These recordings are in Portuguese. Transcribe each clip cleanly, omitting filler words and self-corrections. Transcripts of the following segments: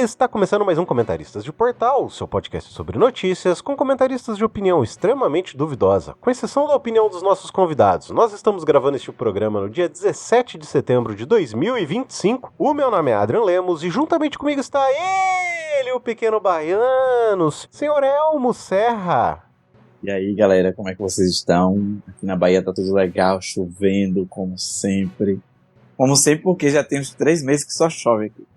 Está começando mais um Comentaristas de Portal, seu podcast sobre notícias, com comentaristas de opinião extremamente duvidosa, com exceção da opinião dos nossos convidados. Nós estamos gravando este programa no dia 17 de setembro de 2025. O meu nome é Adrian Lemos e juntamente comigo está ele, o pequeno baiano, senhor Elmo Serra. E aí, galera, como é que vocês estão? Aqui na Bahia tá tudo legal, chovendo, como sempre. Como sempre, porque já tem uns 3 meses que só chove aqui.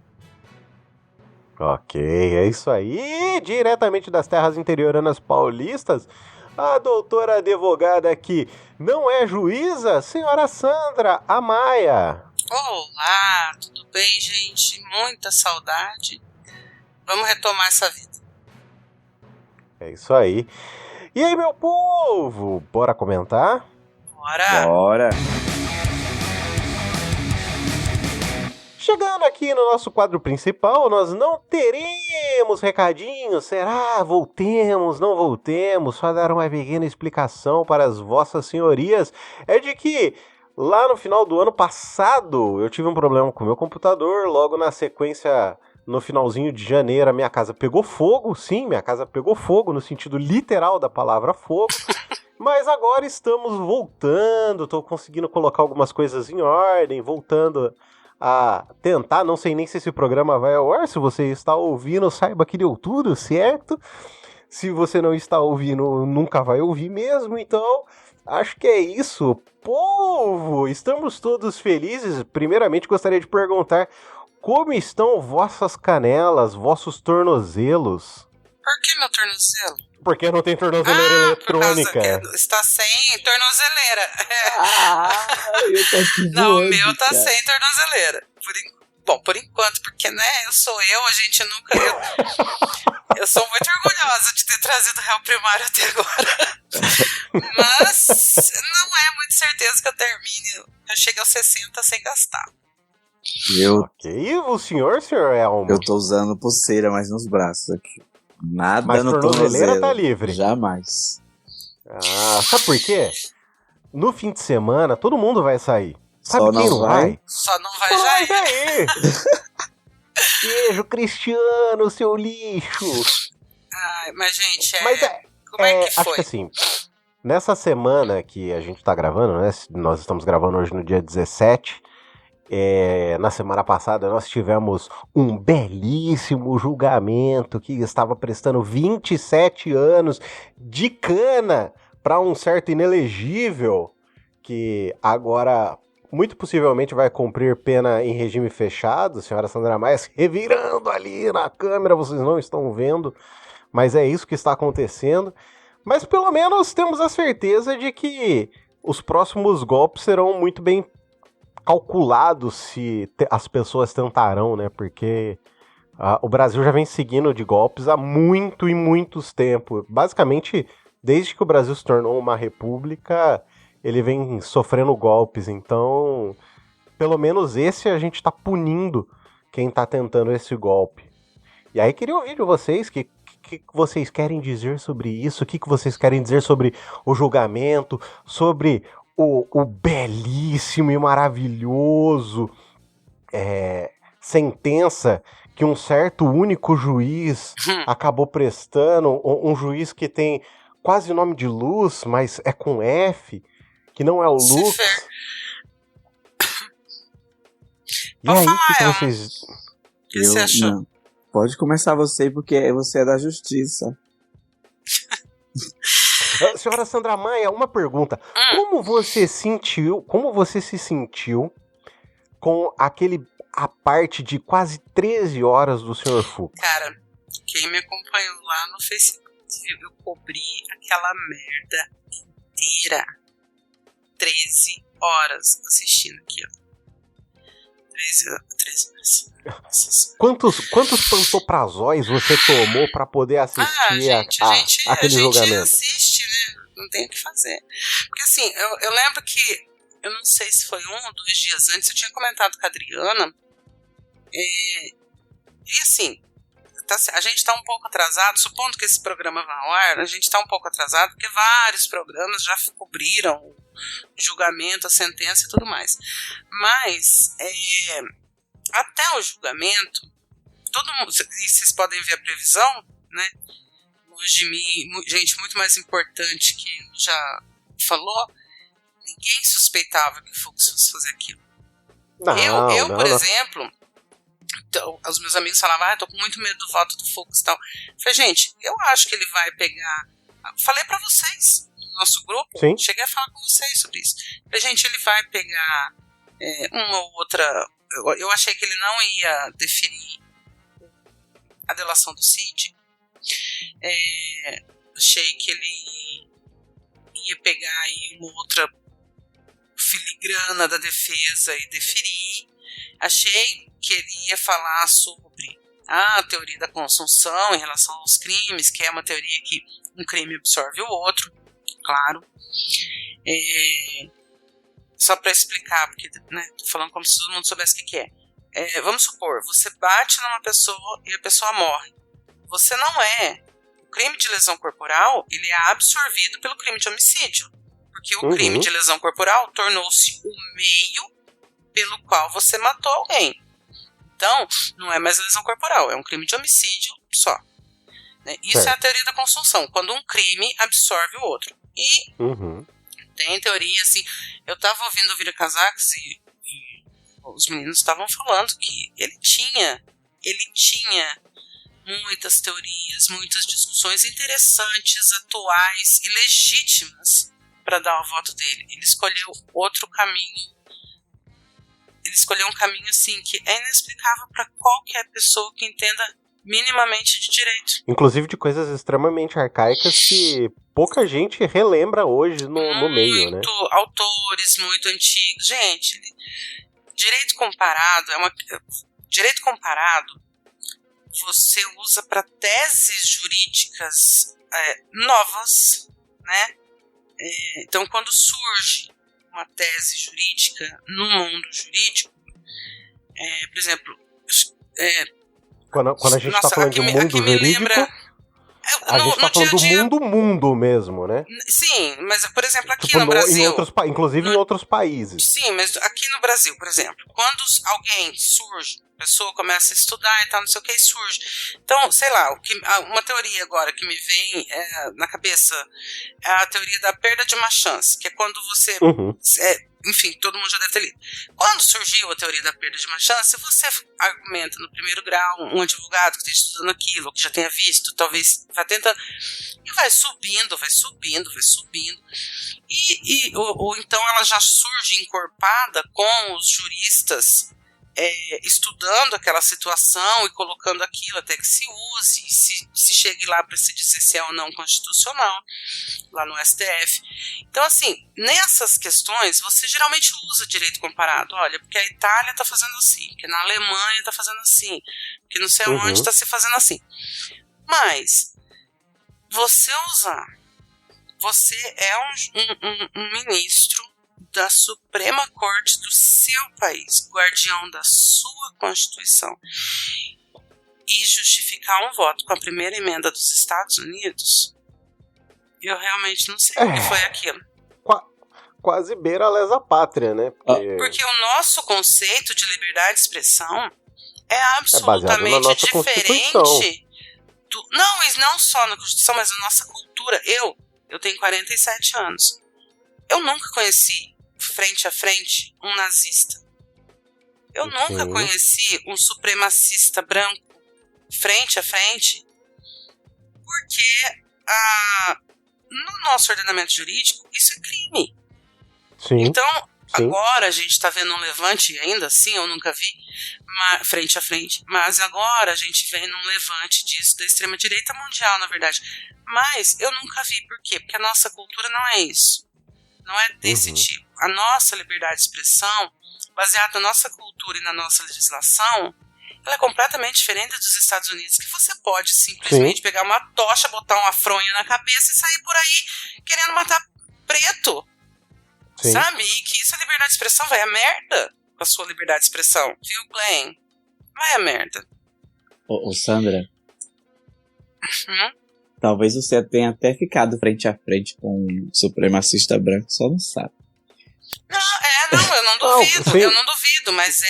Ok, é isso aí. Diretamente das terras interioranas paulistas, a doutora advogada que não é juíza, senhora Sandra Amaya. Olá, tudo bem, gente? Muita saudade. Vamos retomar essa vida. É isso aí. E aí, meu povo, bora comentar? Bora! Chegando aqui no nosso quadro principal, nós não teremos recadinhos. Será? Voltemos, não voltemos? Só dar uma pequena explicação para as vossas senhorias. É de que lá no final do ano passado eu tive um problema com o meu computador. Logo na sequência, no finalzinho de janeiro, a minha casa pegou fogo. Sim, minha casa pegou fogo no sentido literal da palavra fogo. Mas agora estamos voltando. Estou conseguindo colocar algumas coisas em ordem, voltando a tentar, não sei nem se esse programa vai ao ar. Se você está ouvindo, saiba que deu tudo certo. Se você não está ouvindo, nunca vai ouvir mesmo. Então, acho que é isso. Povo, estamos todos felizes. Primeiramente, gostaria de perguntar como estão vossas canelas, vossos tornozelos? Por que meu tornozelo? Porque não tem tornozeleira eletrônica. Está sem tornozeleira. Eu tô aqui Não, voando, o meu tá cara. sem tornozeleira. Por enquanto, porque, né, eu sou eu, a gente nunca... Eu sou muito orgulhosa de ter trazido o réu primário até agora. Mas não é muito certeza que eu termine. Eu chego aos 60 sem gastar. Ok, e o senhor Elmo? Eu tô usando pulseira, mas nos braços aqui. Nada Mas no tornozeleira tornozelo. tá livre. Jamais. Sabe por quê? No fim de semana, todo mundo vai sair. Sabe Só quem não vai? Só não vai Só não vai Jair. sair. Beijo, Cristiano, seu lixo. Ai, mas, gente, Mas como é que acho foi? que assim, nessa semana que a gente tá gravando, né? Nós estamos gravando hoje no dia 17. Na semana passada nós tivemos um belíssimo julgamento que estava prestando 27 anos de cana para um certo inelegível que agora muito possivelmente vai cumprir pena em regime fechado. Senhora Sandra Maia se revirando ali na câmera, vocês não estão vendo, mas é isso que está acontecendo. Mas pelo menos temos a certeza de que os próximos golpes serão muito bem calculado se as pessoas tentarão, né? Porque o Brasil já vem seguindo de golpes há muitos tempos. Basicamente, desde que o Brasil se tornou uma república, ele vem sofrendo golpes. Então, pelo menos esse a gente tá punindo quem tá tentando esse golpe. E aí, queria ouvir de vocês, o que vocês querem dizer sobre isso? O que vocês querem dizer sobre o julgamento, sobre o belíssimo e maravilhoso sentença que um certo único juiz acabou prestando, um juiz que tem quase o nome de Luz, mas é com F, que não é o Lux. E aí, o que vocês... O que você achou? Não. Pode começar você, porque você é da justiça. Senhora Sandra Maia, uma pergunta. Como você se sentiu com a parte de quase 13 horas do Sr. Fux? Cara, quem me acompanhou lá no Facebook, eu cobri aquela merda inteira. 13 horas assistindo aqui, ó. 13 horas. Quantos pantoprazóis você tomou pra poder assistir aquele julgamento? A gente assiste, né? Não tem o que fazer. Porque assim, eu lembro que, eu não sei se foi 1 ou 2 dias antes, eu tinha comentado com a Adriana, e assim, a gente tá um pouco atrasado, supondo que esse programa vá ao ar, a gente tá um pouco atrasado, porque vários programas já cobriram o julgamento, a sentença e tudo mais. Mas, até o julgamento, todo mundo, e vocês podem ver a previsão, né? Longe de mim, gente muito mais importante que já falou, ninguém suspeitava que o Fux fosse fazer aquilo. Eu, por exemplo, então, os meus amigos falavam, tô com muito medo do voto do Fux e tal. Eu falei, gente, eu acho que ele vai pegar. Falei pra vocês, no nosso grupo, Sim. Cheguei a falar com vocês sobre isso. Eu falei, gente, ele vai pegar uma ou outra. Eu achei que ele não ia definir a delação do Cid. Achei que ele ia pegar aí uma outra filigrana da defesa e deferir. Achei que ele ia falar sobre a teoria da consunção em relação aos crimes, que é uma teoria que um crime absorve o outro, claro. Só para explicar, porque tô falando como se todo mundo soubesse o que é. Vamos supor, você bate numa pessoa e a pessoa morre. Você não é. O crime de lesão corporal, ele é absorvido pelo crime de homicídio. Porque o crime de lesão corporal tornou-se o meio pelo qual você matou alguém. Então, não é mais lesão corporal, é um crime de homicídio só. Né? Isso é a teoria da consunção, quando um crime absorve o outro. E tem teoria, assim, eu tava ouvindo o Vira Casacos e os meninos estavam falando que ele tinha muitas teorias, muitas discussões interessantes, atuais e legítimas para dar o voto dele. Ele escolheu outro caminho. Ele escolheu um caminho assim que é inexplicável para qualquer pessoa que entenda minimamente de direito. Inclusive de coisas extremamente arcaicas que pouca gente relembra hoje no meio, né? Autores muito antigos. Gente, direito comparado direito comparado você usa para teses jurídicas novas, né? Então, quando surge uma tese jurídica no mundo jurídico, por exemplo, quando a gente está falando de mundo jurídico, a gente está falando do mundo mesmo, né? Sim, mas, por exemplo, aqui no Brasil... Inclusive em outros países. Sim, mas aqui no Brasil, por exemplo, quando alguém surge, a pessoa começa a estudar e tal, não sei o que, e surge. Então, sei lá, uma teoria agora que me vem na cabeça é a teoria da perda de uma chance, que é quando você... enfim, todo mundo já deve ter lido. Quando surgiu a teoria da perda de uma chance, você argumenta no primeiro grau, um advogado que esteja estudando aquilo, ou que já tenha visto, talvez vá tentando, e vai subindo. Ou então ela já surge encorpada com os juristas estudando aquela situação e colocando aquilo até que se use, se chegue lá para se dizer se é ou não constitucional, lá no STF. Então, assim, nessas questões, você geralmente usa direito comparado. Olha, porque a Itália está fazendo assim, porque na Alemanha está fazendo assim, porque não sei onde está se fazendo assim. Mas, você é um ministro da Suprema Corte do seu país, guardião da sua Constituição, e justificar um voto com a primeira emenda dos Estados Unidos, eu realmente não sei o que foi aquilo. Quase beira a lesa pátria, né? Porque o nosso conceito de liberdade de expressão é absolutamente diferente não, e não só na Constituição, mas na nossa cultura. Eu tenho 47 anos. Eu nunca conheci, frente a frente, um nazista. Eu nunca conheci um supremacista branco, frente a frente, porque no nosso ordenamento jurídico, isso é crime. Sim. Então, agora a gente está vendo um levante, ainda assim eu nunca vi, frente a frente, mas agora a gente vê num levante disso, da extrema-direita mundial, na verdade. Mas eu nunca vi, por quê? Porque a nossa cultura não é isso. Não é desse tipo. A nossa liberdade de expressão, baseada na nossa cultura e na nossa legislação, ela é completamente diferente dos Estados Unidos, que você pode simplesmente pegar uma tocha, botar uma fronha na cabeça e sair por aí querendo matar preto. Sabe? E que isso é liberdade de expressão, vai a merda com a sua liberdade de expressão. Viu, Glenn? Vai a merda. Ô Sandra, talvez você tenha até ficado frente a frente com um supremacista branco, só não sabe. Não, eu não duvido, mas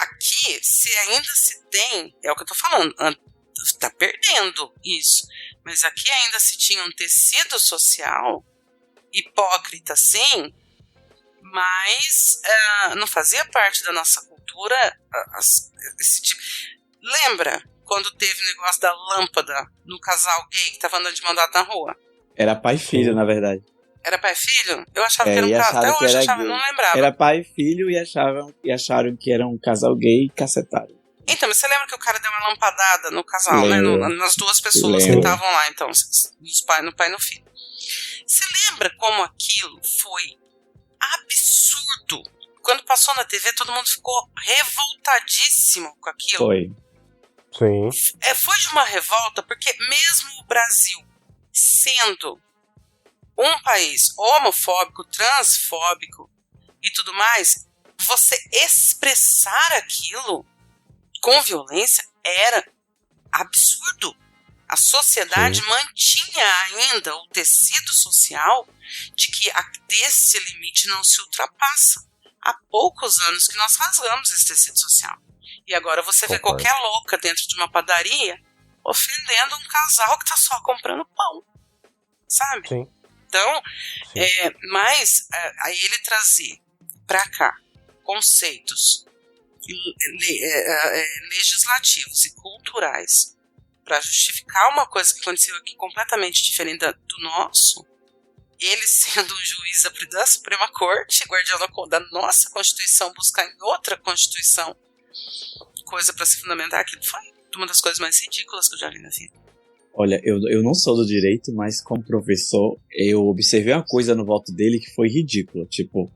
aqui, se ainda se tem, é o que eu tô falando, tá perdendo isso, mas aqui ainda se tinha um tecido social hipócrita, sim, mas não fazia parte da nossa cultura esse tipo. Lembra quando teve o negócio da lâmpada no casal gay que tava andando de mão dada na rua? Era pai e filho, na verdade. Era pai e filho? Eu achava que era um casal. Até hoje eu achava, não lembrava. Era pai e filho e acharam que era um casal gay e cacetaram. Então, mas você lembra que o cara deu uma lampadada no casal, né? Nas duas pessoas que estavam lá, então, no pai e no filho. Você lembra como aquilo foi absurdo? Quando passou na TV, todo mundo ficou revoltadíssimo com aquilo. Foi. Sim. Foi de uma revolta, porque mesmo o Brasil sendo um país homofóbico, transfóbico e tudo mais, você expressar aquilo com violência era absurdo. A sociedade mantinha ainda o tecido social de que desse limite não se ultrapassa. Há poucos anos que nós rasgamos esse tecido social. E agora você vê qualquer louca dentro de uma padaria ofendendo um casal que está só comprando pão. Sabe? Sim. Então, mas aí ele trazer para cá conceitos legislativos e culturais para justificar uma coisa que aconteceu aqui completamente diferente do nosso, ele sendo um juiz da Suprema Corte, guardião da nossa Constituição, buscar em outra Constituição coisa para se fundamentar, aquilo foi uma das coisas mais ridículas que eu já vi na vida. Olha, eu não sou do direito, mas como professor, eu observei uma coisa no voto dele que foi ridícula. Tipo,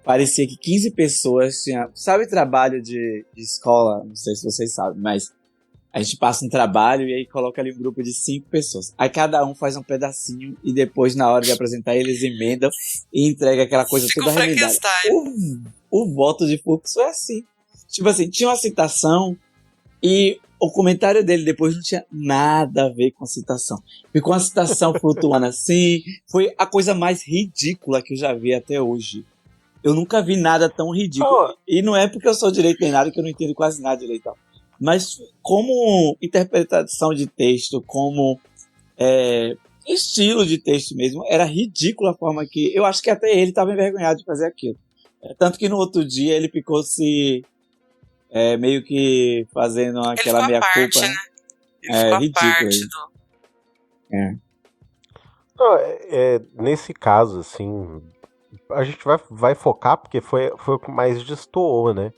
parecia que 15 pessoas tinham... Sabe trabalho de escola? Não sei se vocês sabem, mas a gente passa um trabalho e aí coloca ali um grupo de 5 pessoas. Aí cada um faz um pedacinho e depois, na hora de apresentar, eles emendam e entregam aquela coisa toda remendada. O voto de Fux foi assim. Tipo assim, tinha uma citação e o comentário dele depois não tinha nada a ver com a citação. Ficou uma citação flutuando assim. Foi a coisa mais ridícula que eu já vi até hoje. Eu nunca vi nada tão ridículo. E não é porque eu sou direito nem nada, que eu não entendo quase nada de direito. Mas como interpretação de texto, como estilo de texto mesmo, era ridícula a forma que... Eu acho que até ele estava envergonhado de fazer aquilo. Tanto que no outro dia ele ficou se... meio que fazendo aquela meia-culpa. Né? Ele ridículo. Não, nesse caso, assim, a gente vai focar porque foi o que mais destoou, né?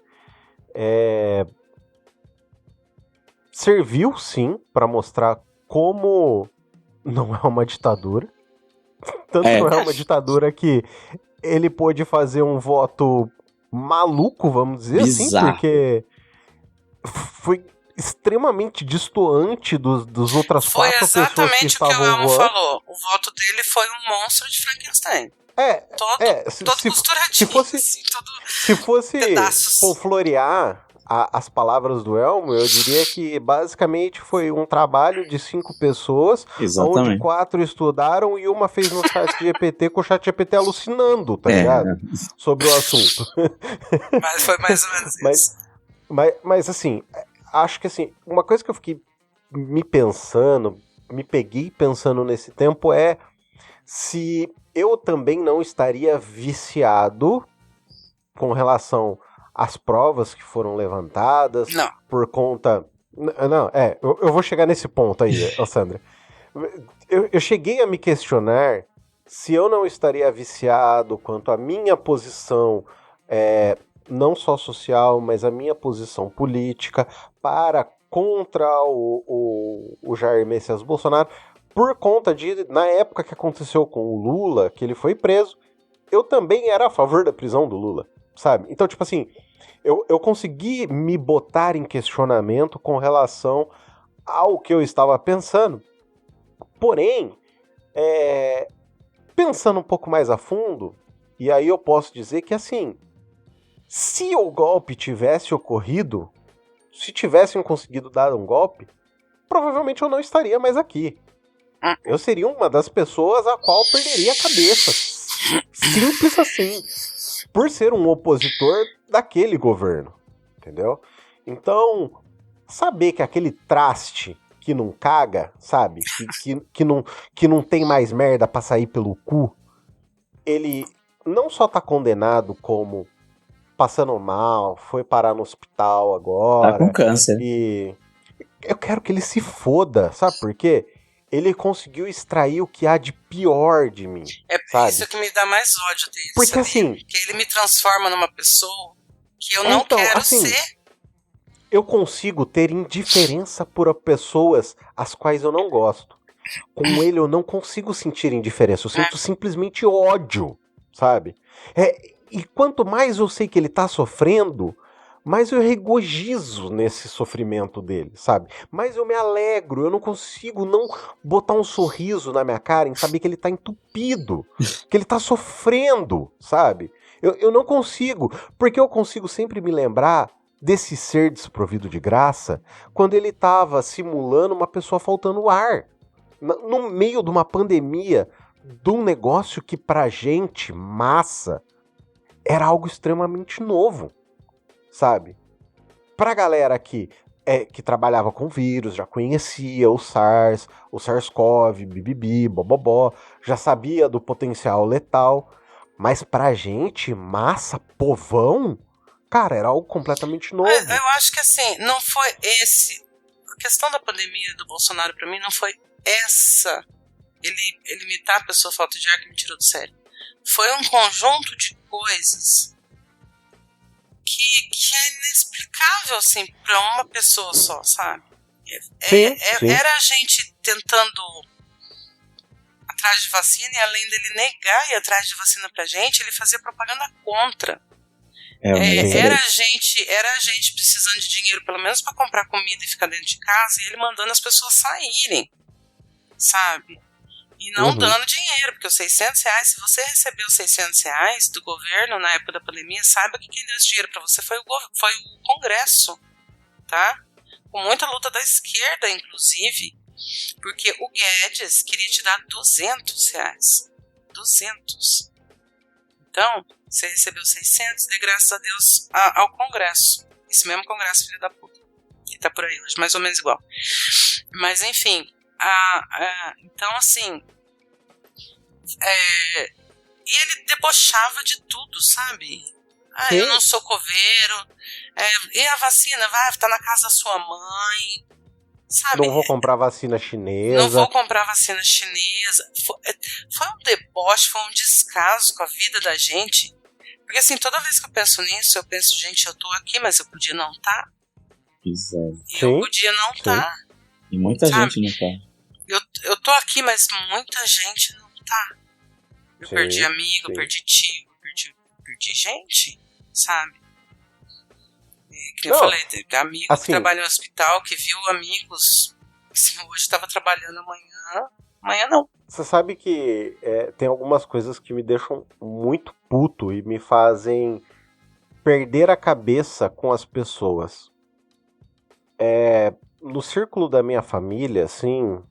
Serviu, sim, para mostrar como não é uma ditadura. Tanto não é uma ditadura que ele pôde fazer um voto maluco, vamos dizer bizarro. Assim, porque foi extremamente distoante dos outras 4 pessoas que estavam Foi exatamente o que o Elmo voando. falou. O voto dele foi um monstro de Frankenstein. Todo costuradinho. Se fosse por florear as palavras do Elmo, eu diria que basicamente foi um trabalho de 5 pessoas, exatamente. Onde 4 estudaram e uma fez no chat GPT com o chat GPT alucinando, tá ligado? Sobre o assunto. Mas foi mais ou menos isso. Mas assim, acho que assim, uma coisa que eu fiquei me peguei pensando nesse tempo é se eu também não estaria viciado com relação às provas que foram levantadas. Não. Por conta... Não, eu vou chegar nesse ponto aí, Sandra. Eu cheguei a me questionar se eu não estaria viciado quanto à minha posição, não só social, mas a minha posição política contra o Jair Messias Bolsonaro, por conta de, na época que aconteceu com o Lula, que ele foi preso, eu também era a favor da prisão do Lula, sabe? Então, tipo assim, eu consegui me botar em questionamento com relação ao que eu estava pensando. Porém, pensando um pouco mais a fundo, e aí eu posso dizer que, assim, se o golpe tivesse ocorrido, se tivessem conseguido dar um golpe, provavelmente eu não estaria mais aqui. Eu seria uma das pessoas a qual perderia a cabeça. Simples assim. Por ser um opositor daquele governo. entendeu? Então, saber que aquele traste que não caga, sabe? Que não tem mais merda pra sair pelo cu, ele não só tá condenado como passando mal, foi parar no hospital agora. Tá com câncer. E eu quero que ele se foda, sabe por quê? Ele conseguiu extrair o que há de pior de mim. É sabe? isso que me dá mais ódio dele. Porque sabia? assim... Que ele me transforma numa pessoa que eu não quero assim, ser. Eu consigo ter indiferença por pessoas as quais eu não gosto. Com ele eu não consigo sentir indiferença. Eu sinto simplesmente ódio, sabe? E quanto mais eu sei que ele tá sofrendo, mais eu regozijo nesse sofrimento dele, sabe? Mais eu me alegro, eu não consigo não botar um sorriso na minha cara em saber que ele tá entupido, que ele tá sofrendo, sabe? Eu não consigo, porque eu consigo sempre me lembrar desse ser desprovido de graça quando ele tava simulando uma pessoa faltando ar, no meio de uma pandemia, de um negócio que pra gente, massa, era algo extremamente novo. Sabe? Pra galera que trabalhava com vírus, já conhecia o SARS, o SARS-CoV, bibibi, bobobó, já sabia do potencial letal, mas pra gente, massa, povão, cara, era algo completamente novo. Eu acho que assim, não foi esse. A questão da pandemia do Bolsonaro pra mim não foi essa. Ele imitar a pessoa falta de ar que me tirou do sério. Foi um conjunto de coisas que é inexplicável, assim, pra uma pessoa só, sabe? Sim. Era a gente tentando atrás de vacina e além dele negar ir atrás de vacina pra gente, ele fazia propaganda contra. Era a gente precisando de dinheiro, pelo menos pra comprar comida e ficar dentro de casa, e ele mandando as pessoas saírem, sabe? E não dando dinheiro, porque os R$600, se você recebeu os R$600 do governo na época da pandemia, saiba que quem deu esse dinheiro pra você foi o Congresso, tá? Com muita luta da esquerda, inclusive, porque o Guedes queria te dar R$200. 200. Então, você recebeu 600, de graças a Deus ao Congresso. Esse mesmo Congresso, filho da puta. Que tá por aí hoje, mais ou menos igual. Mas, enfim... então assim e ele debochava de tudo, sabe? Eu não sou coveiro, e a vacina vai tá na casa da sua mãe, sabe? Não vou comprar vacina chinesa. Não vou comprar vacina chinesa. Foi um deboche, foi um descaso com a vida da gente, porque assim, toda vez que eu penso nisso, eu penso, gente, eu tô aqui, mas eu podia não estar. Eu podia não estar. E muita gente não tá. Eu tô aqui, mas muita gente não tá. Eu perdi amigo, eu perdi tio, eu perdi gente, sabe? Que eu falei, tem amigo assim, que trabalha no hospital, que viu amigos, assim, hoje tava trabalhando, amanhã não. Você sabe que tem algumas coisas que me deixam muito puto e me fazem perder a cabeça com as pessoas. No círculo da minha família, assim,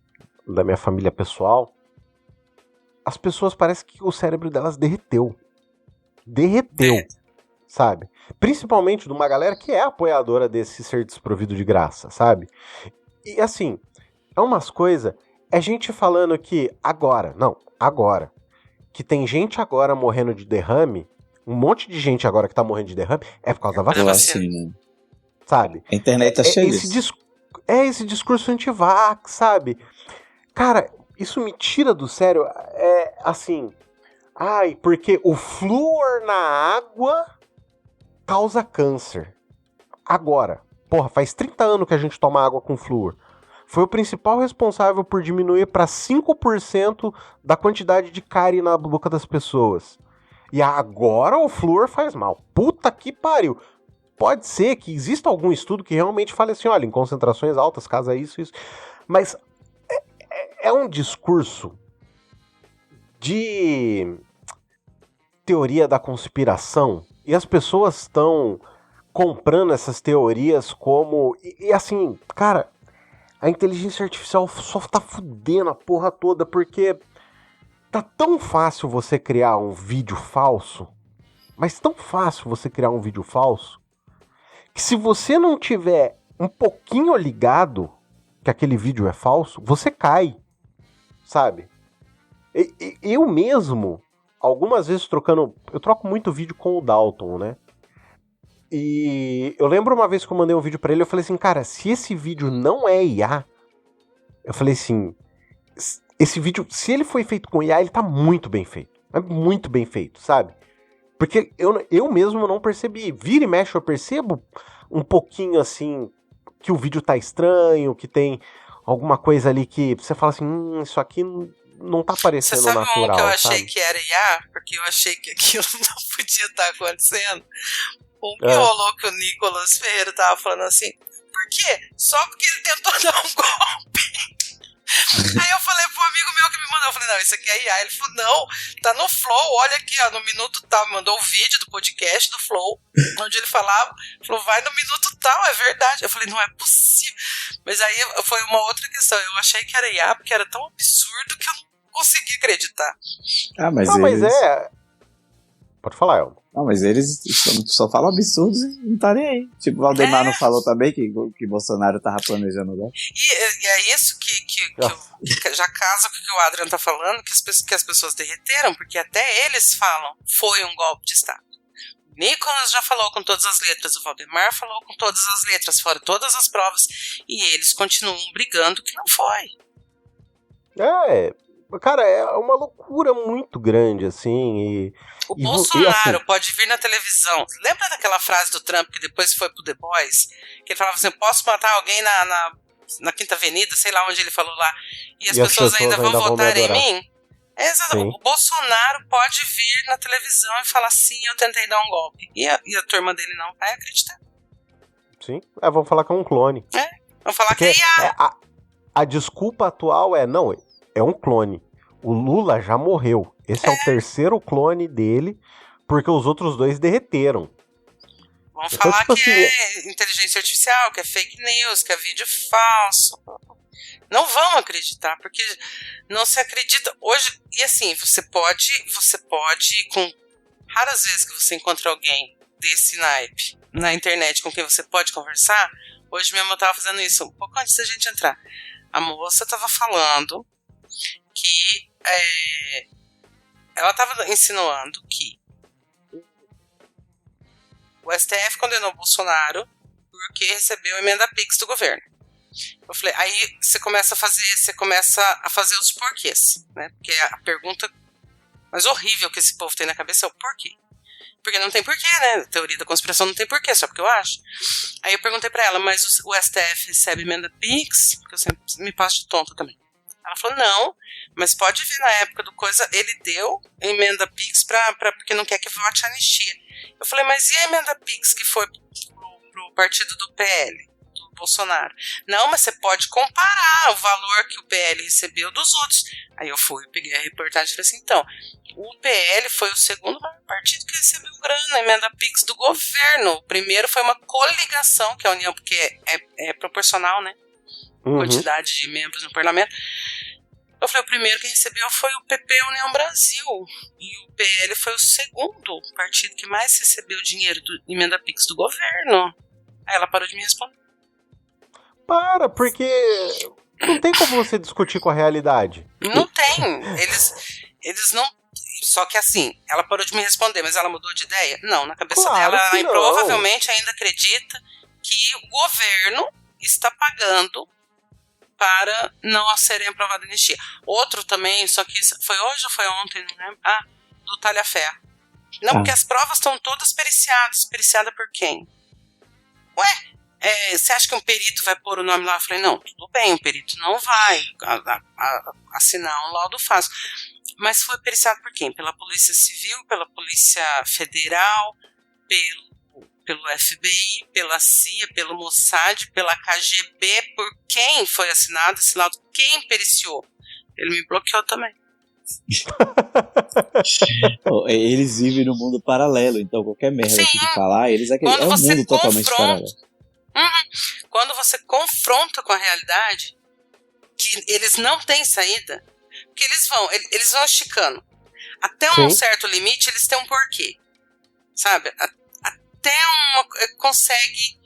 da minha família pessoal, as pessoas parecem que o cérebro delas derreteu, sabe? Principalmente de uma galera que é apoiadora desse ser desprovido de graça, sabe? E assim, é umas coisas, gente falando que agora, que tem gente agora morrendo de derrame, um monte de gente agora que tá morrendo de derrame, é por causa da vacina. Sabe? A internet tá cheia disso. Esse discurso anti-vax, sabe? Cara, isso me tira do sério. Assim... porque o flúor na água causa câncer. Agora, faz 30 anos que a gente toma água com flúor. Foi o principal responsável por diminuir para 5% da quantidade de cárie na boca das pessoas. E agora o flúor faz mal. Puta que pariu. Pode ser que exista algum estudo que realmente fale assim, olha, em concentrações altas causa isso. Mas é um discurso de teoria da conspiração e as pessoas estão comprando essas teorias como... E assim, cara, a inteligência artificial só tá fudendo a porra toda porque tá tão fácil você criar um vídeo falso, mas tão fácil você criar um vídeo falso, que se você não tiver um pouquinho ligado que aquele vídeo é falso, você cai, sabe? Eu mesmo, algumas vezes eu troco muito vídeo com o Dalton, né? E eu lembro uma vez que eu mandei um vídeo pra ele, eu falei assim, cara, se esse vídeo não é IA, eu falei assim, esse vídeo, se ele foi feito com IA, ele tá muito bem feito. É muito bem feito, sabe? Porque eu mesmo não percebi. Vira e mexe eu percebo um pouquinho assim, que o vídeo tá estranho, que tem alguma coisa ali que você fala assim, isso aqui não tá parecendo natural, sabe? Você sabe que eu achei sabe? que era IA? Porque eu achei que aquilo não podia estar acontecendo. Que rolou que o Nicolas Ferreira tava falando assim, por quê? Só porque ele tentou dar um golpe. Aí eu falei pro amigo meu que me mandou, eu falei, não, isso aqui é IA. Ele falou, não, tá no Flow, olha aqui, ó, no minuto tal, me mandou o vídeo do podcast do Flow, onde ele falou, vai no minuto tal, é verdade. Eu falei, não é possível. Mas aí foi uma outra questão, eu achei que era IA, porque era tão absurdo que eu não consegui acreditar. Mas Pode falar, Elmo. Não, mas eles só falam absurdos e não tá nem aí. Tipo, o Valdemar não falou também que Bolsonaro tava planejando o golpe? E é isso que já casa com o que o Adrian tá falando, que as pessoas derreteram, porque até eles falam, foi um golpe de Estado. O Nicolas já falou com todas as letras, o Valdemar falou com todas as letras, fora todas as provas, e eles continuam brigando que não foi. Cara, é uma loucura muito grande, assim, O Bolsonaro assim, pode vir na televisão. Lembra daquela frase do Trump que depois foi pro The Boys? Que ele falava assim, posso matar alguém na Quinta Avenida, sei lá onde ele falou lá, e as pessoas ainda vão votar em mim? O Bolsonaro pode vir na televisão e falar, sim, eu tentei dar um golpe. E a turma dele não vai acreditar. Sim, vão falar que é um clone. Vão falar que é IA. A desculpa atual não, é um clone. O Lula já morreu. Esse é o terceiro clone dele, porque os outros dois derreteram. Vão falar tipo que é inteligência artificial, que é fake news, que é vídeo falso. Não vão acreditar, porque não se acredita. Hoje, e assim, você pode, com raras vezes que você encontra alguém desse naipe na internet com quem você pode conversar, hoje mesmo eu tava fazendo isso, um pouco antes da gente entrar. A moça tava falando que ela estava insinuando que o STF condenou o Bolsonaro porque recebeu emenda PIX do governo. Eu falei, aí você começa a fazer os porquês, né? Porque a pergunta mais horrível que esse povo tem na cabeça é o porquê. Porque não tem porquê, né? A teoria da conspiração não tem porquê, só porque eu acho. Aí eu perguntei pra ela, mas o STF recebe emenda PIX? Porque eu sempre me passo de tonta também. Ela falou, não, mas pode vir na época do coisa, ele deu emenda PIX porque não quer que vote a anistia. Eu falei, mas e a emenda PIX que foi pro partido do PL, do Bolsonaro? Não, mas você pode comparar o valor que o PL recebeu dos outros. Aí eu peguei a reportagem e falei assim, então, o PL foi o segundo maior partido que recebeu grana, emenda PIX do governo. O primeiro foi uma coligação, que é a União, porque é proporcional, né? Quantidade de membros no parlamento. Eu falei, o primeiro que recebeu foi o PP União Brasil, e o PL foi o segundo partido que mais recebeu dinheiro do emenda PIX do governo. Aí ela parou de me responder. Porque não tem como você discutir com a realidade. Não tem, eles não. Só que assim, ela parou de me responder, mas ela mudou de ideia? Não, na cabeça dela, ela provavelmente ainda acredita que o governo está pagando para não serem aprovadas a anistia. Outro também, só que foi hoje ou foi ontem, não lembro? Do Talhaferro. Não, porque as provas estão todas periciadas. Periciada por quem? Você acha que um perito vai pôr o nome lá? Eu falei, não, tudo bem, o perito não vai assinar um laudo falso. Mas foi periciado por quem? Pela Polícia Civil, pela Polícia Federal, pelo FBI, pela CIA, pelo Mossad, pela KGB, por quem foi assinado esse laudo, quem periciou. Ele me bloqueou também. Eles vivem no mundo paralelo, então qualquer merda que tu falar, eles acreditam. É um mundo totalmente paralelo. Quando você confronta com a realidade, que eles não têm saída, porque eles vão esticando. Até um certo limite, eles têm um porquê. Sabe? Consegue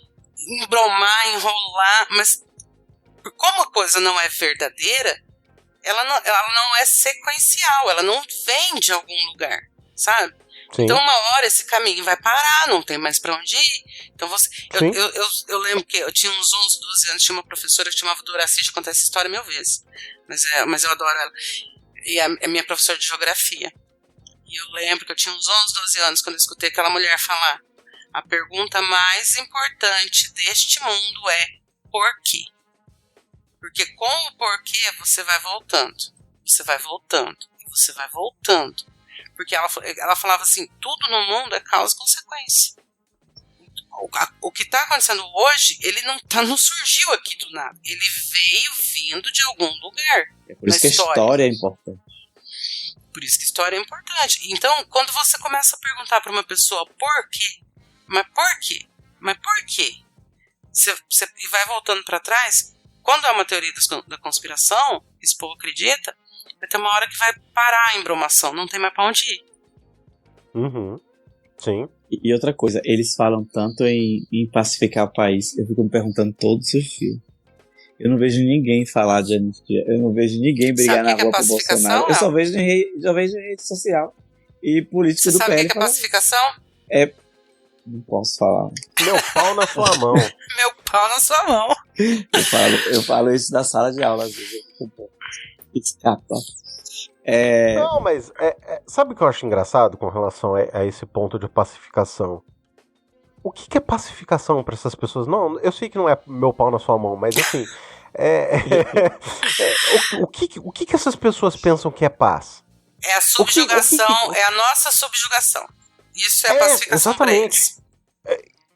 embromar, enrolar, mas como a coisa não é verdadeira, ela não é sequencial, ela não vem de algum lugar, sabe? Sim. Então uma hora esse caminho vai parar, não tem mais pra onde ir. Então eu lembro que eu tinha uns 11, 12 anos, tinha uma professora que chamava Doraci, já contei essa história 1000 vezes, mas eu adoro ela, e é minha professora de geografia. E eu lembro que eu tinha uns 11, 12 anos quando eu escutei aquela mulher falar: a pergunta mais importante deste mundo é por quê? Porque com o porquê você vai voltando, você vai voltando, você vai voltando. Porque ela falava assim, tudo no mundo é causa e consequência. O que está acontecendo hoje, ele não surgiu aqui do nada. Ele veio vindo de algum lugar. É por isso que a história é importante. Por isso que a história é importante. Então, quando você começa a perguntar para uma pessoa por quê? Mas por quê? Mas por quê? Você vai voltando para trás. Quando é uma teoria da conspiração, esse povo acredita, vai ter uma hora que vai parar a embromação, não tem mais pra onde ir. Uhum. Sim. E outra coisa, eles falam tanto em pacificar o país, eu fico me perguntando todos os dias. Eu não vejo ninguém falar de anistia, eu não vejo ninguém brigar na rua pro Bolsonaro. Eu só vejo em rede social e político do PL. Você sabe o que é pacificação? Não posso falar. Meu pau na sua mão. Meu pau na sua mão. Eu falo isso na sala de aula, às vezes. Escapa. Não, mas sabe o que eu acho engraçado com relação a esse ponto de pacificação? O que é pacificação para essas pessoas? Não, eu sei que não é meu pau na sua mão, mas assim, o que essas pessoas pensam que é paz? É a subjugação, é a nossa subjugação. Isso é pacificação para eles.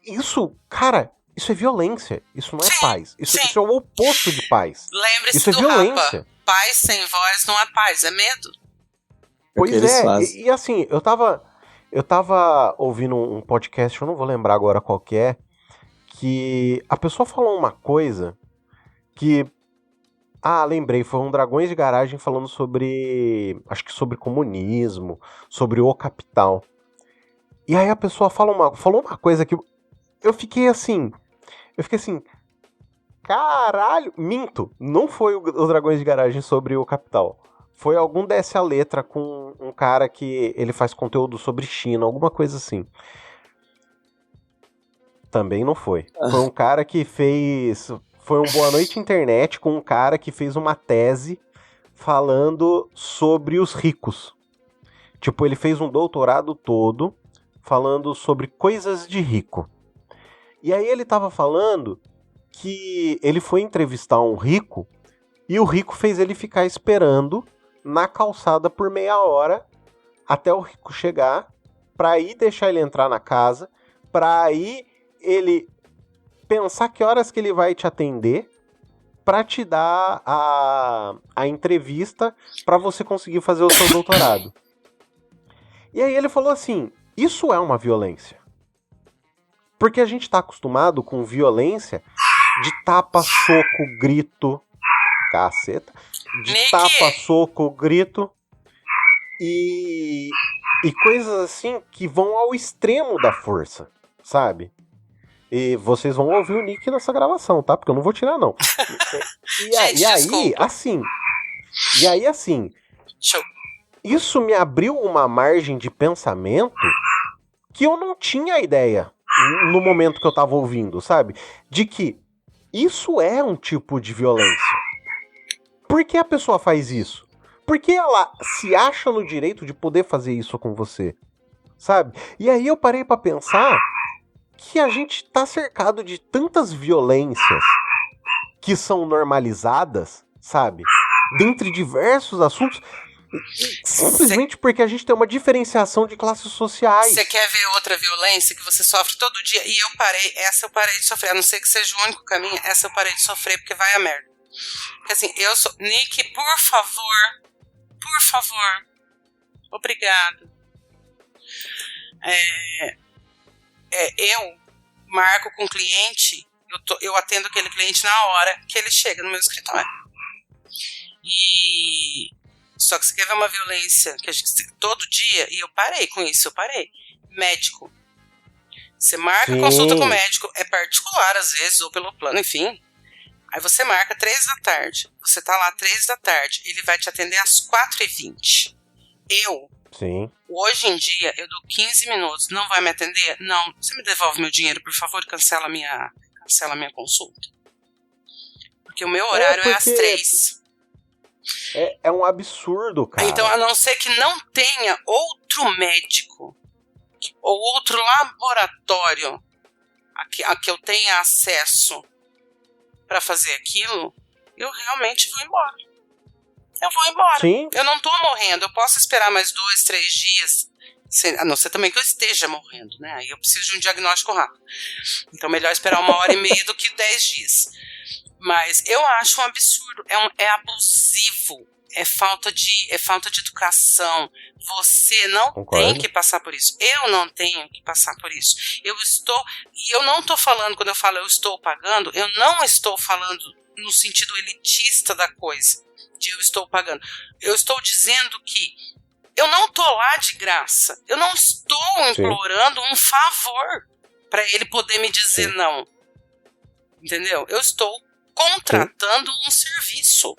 Isso, cara, isso é violência. Isso não é paz. Isso é o oposto de paz. Lembre-se isso é violência. Rapa. Paz sem voz não é paz, é medo. Pois e assim, eu tava ouvindo um podcast, eu não vou lembrar agora qual que a pessoa falou uma coisa que... lembrei, foi um Dragões de Garagem falando acho que sobre comunismo, sobre o capital. E aí a pessoa falou uma coisa que eu fiquei assim, caralho, minto, não foi os Dragões de Garagem sobre o capital. Foi algum Desce a Letra com um cara que ele faz conteúdo sobre China, alguma coisa assim. Também não foi. Foi um cara que foi um Boa Noite Internet com um cara que fez uma tese falando sobre os ricos. Tipo, ele fez um doutorado todo falando sobre coisas de rico. E aí ele tava falando que ele foi entrevistar um rico e o rico fez ele ficar esperando na calçada por meia hora até o rico chegar, pra aí deixar ele entrar na casa, pra aí ele pensar que horas que ele vai te atender pra te dar a entrevista pra você conseguir fazer o seu doutorado. E aí ele falou assim, isso é uma violência. Porque a gente tá acostumado com violência de tapa, soco, grito, caceta, de tapa, soco, grito e coisas assim que vão ao extremo da força, sabe? E vocês vão ouvir o Nick nessa gravação, tá? Porque eu não vou tirar, não. E aí, assim, isso me abriu uma margem de pensamento que eu não tinha ideia no momento que eu tava ouvindo, sabe? De que isso é um tipo de violência. Por que a pessoa faz isso? Por que ela se acha no direito de poder fazer isso com você? Sabe? E aí eu parei pra pensar que a gente tá cercado de tantas violências que são normalizadas, sabe? Dentre diversos assuntos, simplesmente porque a gente tem uma diferenciação de classes sociais. Você quer ver outra violência que você sofre todo dia? E essa eu parei de sofrer. A não ser que seja o único caminho, essa eu parei de sofrer, porque vai a merda. Porque assim, Nick, por favor, obrigado. Eu marco com o cliente, eu atendo aquele cliente na hora que ele chega no meu escritório. Só que você quer ver uma violência que a gente todo dia, e eu parei com isso, Médico. Você marca consulta com o médico, é particular às vezes, ou pelo plano, enfim. Aí você marca 3 da tarde. Você tá lá 3 da tarde, ele vai te atender às 4h20. Sim. Hoje em dia, eu dou 15 minutos, não vai me atender? Não, você me devolve meu dinheiro, por favor, cancela minha consulta. Porque o meu horário é às 3. É um absurdo, cara. Então, a não ser que não tenha outro médico ou outro laboratório a que eu tenha acesso para fazer aquilo, eu realmente vou embora. Eu vou embora. Sim. Eu não tô morrendo. Eu posso esperar mais 2, 3 dias. A não ser também que eu esteja morrendo, né? Aí eu preciso de um diagnóstico rápido. Então, melhor esperar 1h30 do que 10 dias. Mas eu acho um absurdo. É abusivo. É falta de educação. Você não tem que passar por isso. Eu não tenho que passar por isso. E eu não tô falando, quando eu falo eu estou pagando, eu não estou falando no sentido elitista da coisa. Eu estou pagando. Eu estou dizendo que eu não tô lá de graça. Eu não estou implorando um favor para ele poder me dizer não. Entendeu? Eu estou contratando um serviço.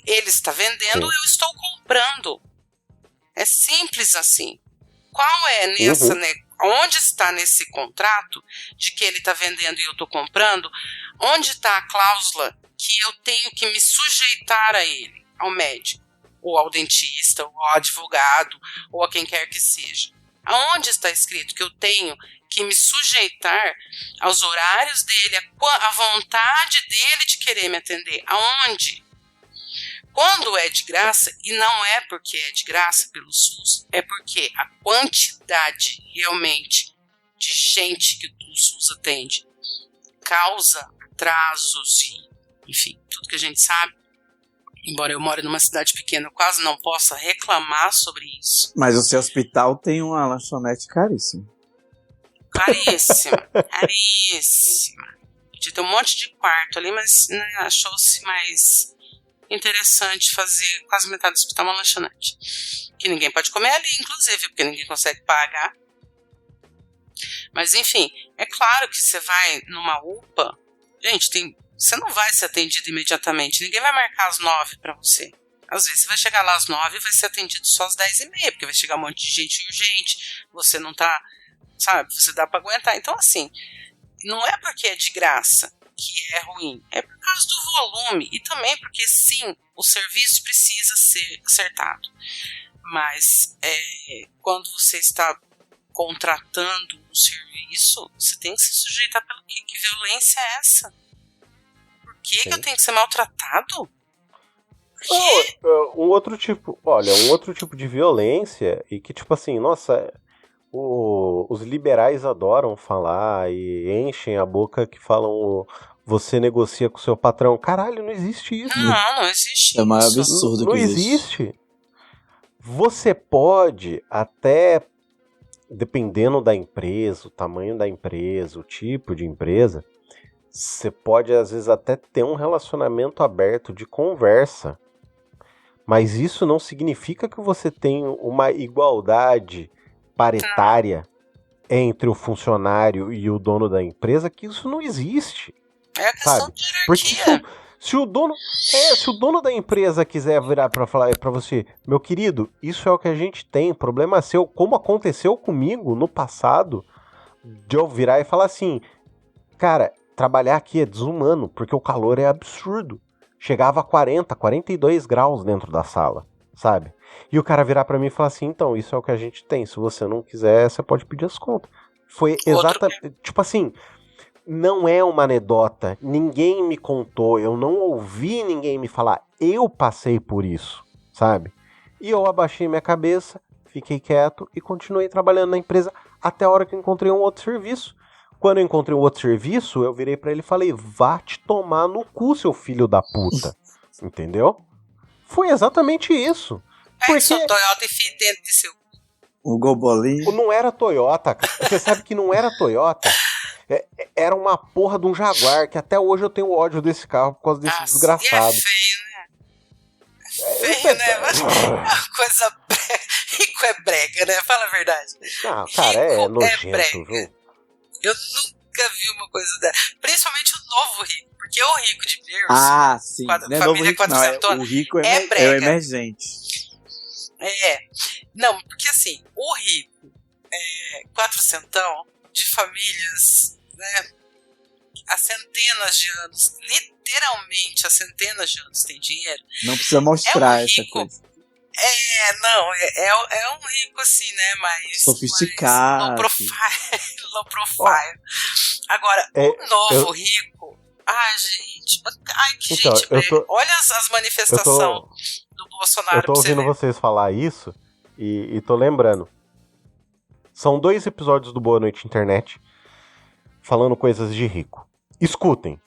Ele está vendendo, eu estou comprando. É simples assim. Qual é onde está nesse contrato de que ele está vendendo e eu estou comprando? Onde está a cláusula que eu tenho que me sujeitar a ele, ao médico, ou ao dentista, ou ao advogado, ou a quem quer que seja? Aonde está escrito que eu tenho que me sujeitar aos horários dele, à vontade dele de querer me atender? Aonde? Quando é de graça, e não é porque é de graça pelo SUS, é porque a quantidade realmente de gente que o SUS atende causa atrasos e, enfim, tudo que a gente sabe. Embora eu more numa cidade pequena, eu quase não possa reclamar sobre isso. Mas o seu hospital tem uma lanchonete caríssima. Caríssima. Podia ter um monte de quarto ali, mas né, achou-se mais interessante fazer quase metade do hospital uma lanchonete. Que ninguém pode comer ali, inclusive, porque ninguém consegue pagar. Mas enfim, é claro que você vai numa UPA, gente, você não vai ser atendido imediatamente, ninguém vai marcar às 9 pra você. Às vezes você vai chegar lá às 9 e vai ser atendido só às 10h30, porque vai chegar um monte de gente urgente, você não tá, sabe, você dá pra aguentar. Então assim, não é porque é de graça que é ruim, é por causa do volume e também porque sim, o serviço precisa ser acertado. Mas quando você está contratando um serviço, você tem que se sujeitar pelo quê? Que violência é essa? Por que eu tenho que ser maltratado? Um outro tipo de violência e que tipo assim, nossa, os liberais adoram falar e enchem a boca que falam você negocia com o seu patrão. Caralho, não existe isso. Não existe. É o maior absurdo não que existe. Você pode até, dependendo da empresa, o tamanho da empresa, o tipo de empresa, você pode às vezes até ter um relacionamento aberto de conversa. Mas isso não significa que você tem uma igualdade paritária entre o funcionário e o dono da empresa, que isso não existe. É a questão sabe? de hierarquia. Porque se o dono da empresa quiser virar para falar para você, meu querido, isso é o que a gente tem, problema seu, como aconteceu comigo no passado, de eu virar e falar assim, cara, trabalhar aqui é desumano, porque o calor é absurdo. Chegava a 40, 42 graus dentro da sala, sabe? E o cara virar pra mim e falar assim, então, isso é o que a gente tem, se você não quiser, você pode pedir as contas. Foi exatamente, tipo assim, não é uma anedota, ninguém me contou, eu não ouvi ninguém me falar, eu passei por isso, sabe? E eu abaixei minha cabeça, fiquei quieto e continuei trabalhando na empresa até a hora que eu encontrei um outro serviço. Quando eu encontrei um outro serviço, eu virei pra ele e falei, vá te tomar no cu, seu filho da puta. Entendeu? Foi exatamente isso. Pega seu Toyota e fia dentro de seu... O Gobolinho. Não era Toyota, cara. Você sabe que não era Toyota. Era uma porra de um Jaguar, que até hoje eu tenho ódio desse carro por causa desse desgraçado. E é feio, né? É feio, né? Uma coisa... Rico é brega, né? Fala a verdade. Ah, cara, é Rico nojento, brega. viu? Eu nunca vi uma coisa dessa. Principalmente o novo rico. Porque o rico de Berço, Ah, sim. Quadra- Não é novo família rico, não. É, quatrocentona, o rico é é o brega. emergente. Não, porque assim, o rico quatrocentão de famílias, né? Há centenas de anos, literalmente há centenas de anos tem dinheiro. Não precisa mostrar É um essa rico. coisa. É um rico assim, né? Mais Sofisticado. Mais low profile. Low profile. Agora, É, o novo rico. Ai, gente. Ai, que Então, gente. Olha as manifestações do Bolsonaro. Eu tô pra você ouvindo ver. vocês falar isso e tô lembrando. São 2 episódios do Boa Noite Internet falando coisas de rico. Escutem,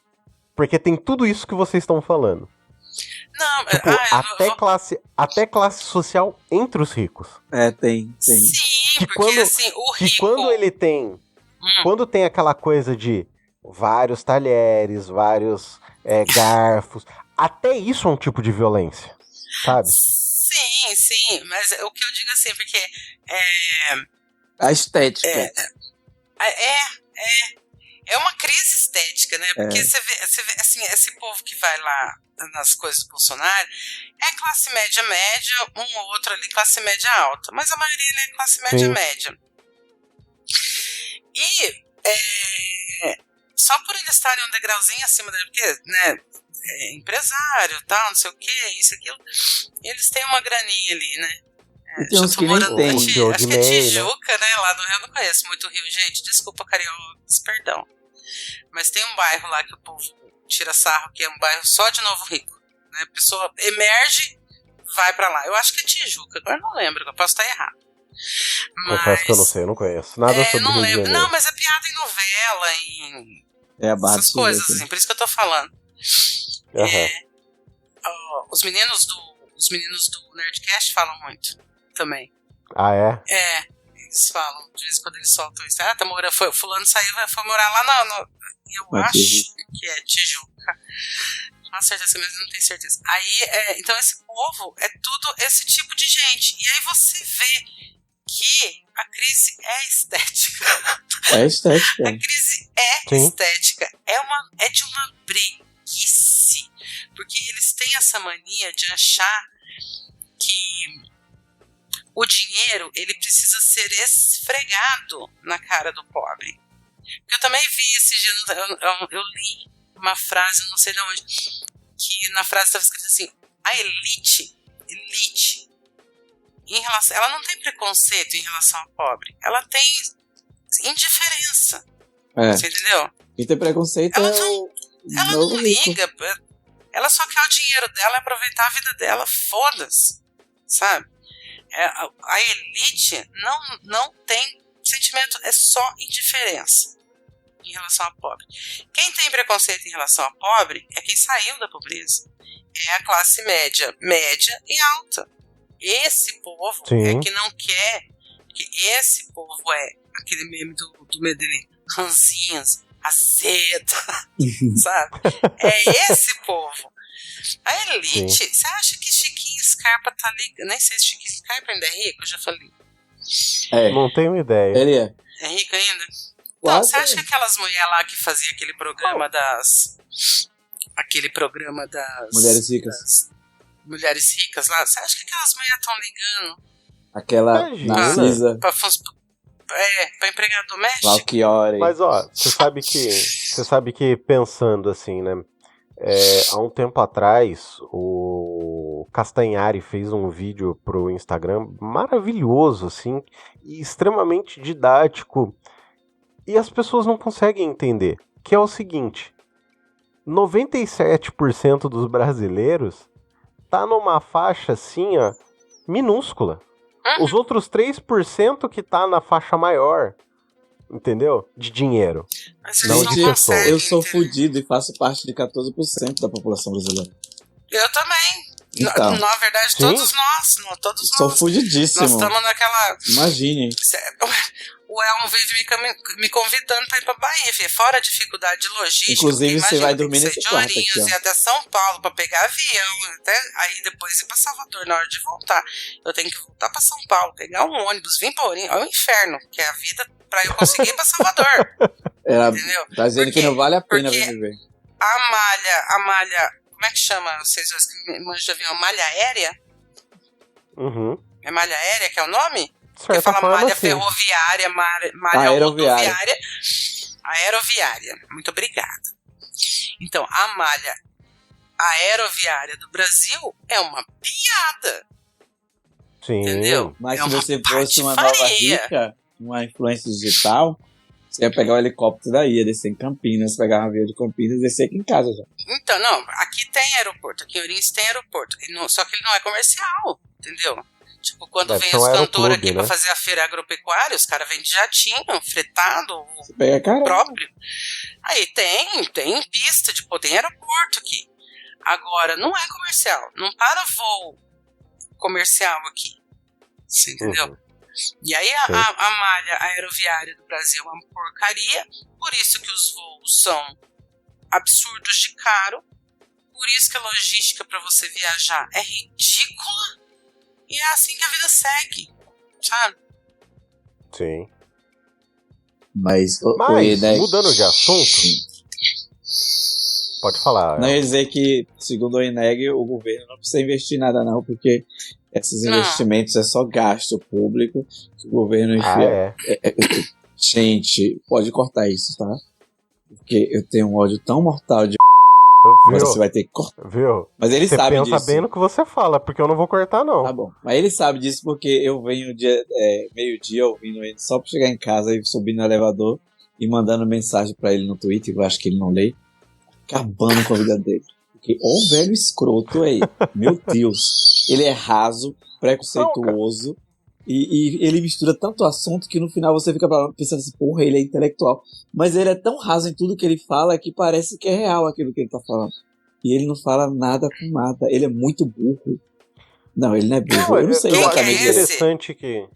porque tem tudo isso que vocês estão falando. Não, Tipo, até classe social entre os ricos. É, tem. Sim, Que porque quando- assim, o Que rico. quando ele tem... Quando tem aquela coisa de vários talheres, vários garfos, até isso é um tipo de violência, sabe? Sim, mas o que eu digo assim, porque A estética. é uma crise estética, né? Porque você vê assim, esse povo que vai lá nas coisas do Bolsonaro é classe média, um ou outro ali classe média alta, mas a maioria é classe média. E só por eles estarem um degrauzinho acima dele, porque, né, empresário, tal, não sei o que, isso, aquilo, eles têm uma graninha ali, né? E tem uns que nem tem. Acho que é Tijuca, né? Lá no Rio eu não conheço muito o Rio, gente. Desculpa, cariocas, perdão. Mas tem um bairro lá que o povo tira sarro, que é um bairro só de novo rico. Né? A pessoa emerge, vai pra lá. Eu acho que é Tijuca, agora eu não lembro, eu posso estar errado. Confesso que eu não sei, eu não conheço nada sobre não Rio de lembro. Janeiro. Não, mas é piada em novela, É a barra essas de coisas, Tijuca. assim, por isso que eu tô falando. Os meninos do Nerdcast falam muito também. Ah, é? Eles falam, de vez em quando eles soltam isso. Ah, tá morando, fulano saiu, foi morar lá eu acho que é Tijuca. Com certeza, mas eu não tenho certeza. Aí, então esse povo é tudo esse tipo de gente. E aí você vê que a crise é estética. É estética. A crise é estética. É de uma breguice. Porque eles têm essa mania de achar que o dinheiro, ele precisa ser esfregado na cara do pobre. Porque eu também vi esse dia, eu li uma frase, não sei de onde, que na frase estava escrito assim: a elite, em relação, ela não tem preconceito em relação ao pobre, ela tem indiferença. Você entendeu? Quem tem preconceito ela não liga, ela só quer o dinheiro dela, aproveitar a vida dela, foda-se, sabe? A elite não tem sentimento, é só indiferença em relação ao pobre. Quem tem preconceito em relação ao pobre é quem saiu da pobreza. É a classe média e alta. Esse povo é que não quer, que esse povo é aquele meme do Medellín, ranzinhas, azeda, sabe? É esse povo. A elite, você acha que Chiquinho Scarpa tá ligado? Nem sei se Chiquinho Scarpa ainda é rico, eu já falei. Não tenho ideia. Ele é. É rico ainda? Então, você acha que aquelas mulheres lá que faziam aquele programa Mulheres ricas. Mulheres ricas lá, você acha que aquelas mulheres estão ligando? Aquela Narcisa. Pra empregada doméstica? Valchiori. Mas ó, você sabe que pensando assim, né? Há um tempo atrás, o Castanhari fez um vídeo pro Instagram maravilhoso, assim, e extremamente didático. E as pessoas não conseguem entender. Que é o seguinte: 97% dos brasileiros tá numa faixa assim, ó, minúscula. Os outros 3% que tá na faixa maior, entendeu? De dinheiro. Mas não de pessoas. Eu sou fudido e faço parte de 14% da população brasileira. Eu também. Então, na verdade, todos nós. Sou fudidíssimo. Nós estamos naquela... Imagine. o Elmo vive me convidando pra ir pra Bahia, filho. Fora a dificuldade de logística. Inclusive, você vai dormir nesse quarto aqui, ó. Ir até São Paulo pra pegar avião, aí depois ir pra Salvador na hora de voltar. Eu tenho que voltar pra São Paulo, pegar um ônibus, vir pra Ourinho. Olha o inferno, que é a vida pra eu conseguir ir pra Salvador. Entendeu? Tá dizendo que não vale a pena viver. A malha, como é que chama? Vocês já viram malha aérea? Uhum. É malha aérea que é o nome? Porque fala malha ferroviária, malha rodoviária. Aeroviária. Muito obrigada. Então, a malha aeroviária do Brasil é uma piada. Sim. Entendeu? Mas se você fosse uma nova rica, uma influência digital, você ia pegar o helicóptero daí, ia descer em Campinas, pegar um avião de Campinas e descer aqui em casa já. Então, não, aqui tem aeroporto, aqui em Ourinhos tem aeroporto, só que ele não é comercial, entendeu? Tipo, quando vem os cantores aqui, né, pra fazer a feira agropecuária, os caras vêm de jatinho, fretado, próprio. Aí tem pista, tem aeroporto aqui. Agora, não é comercial, não para voo comercial aqui. Você entendeu? Uhum. E aí a malha aeroviária do Brasil é uma porcaria, por isso que os voos são absurdos de caro, por isso que a logística para você viajar é ridícula, e é assim que a vida segue, sabe? Sim. Mas mudando de assunto, pode falar. Não ia dizer que, segundo o INEG, o governo não precisa investir nada não, porque esses investimentos é só gasto público que o governo enfia. Gente, pode cortar isso, tá? Porque eu tenho um ódio tão mortal de você vai ter que cortar. Viu? Mas ele sabe disso. Você pensa bem no que você fala, porque eu não vou cortar, não. Tá bom. Mas ele sabe disso porque eu venho meio-dia ouvindo ele só pra chegar em casa e subir no elevador e mandando mensagem pra ele no Twitter, eu acho que ele não lê, acabando com a vida dele. Porque o velho escroto aí, meu Deus, ele é raso, preconceituoso e ele mistura tanto assunto que no final você fica pensando assim, porra, ele é intelectual. Mas ele é tão raso em tudo que ele fala que parece que é real aquilo que ele tá falando. E ele não fala nada com nada, ele é muito burro. Não, ele não é burro, eu não sei exatamente.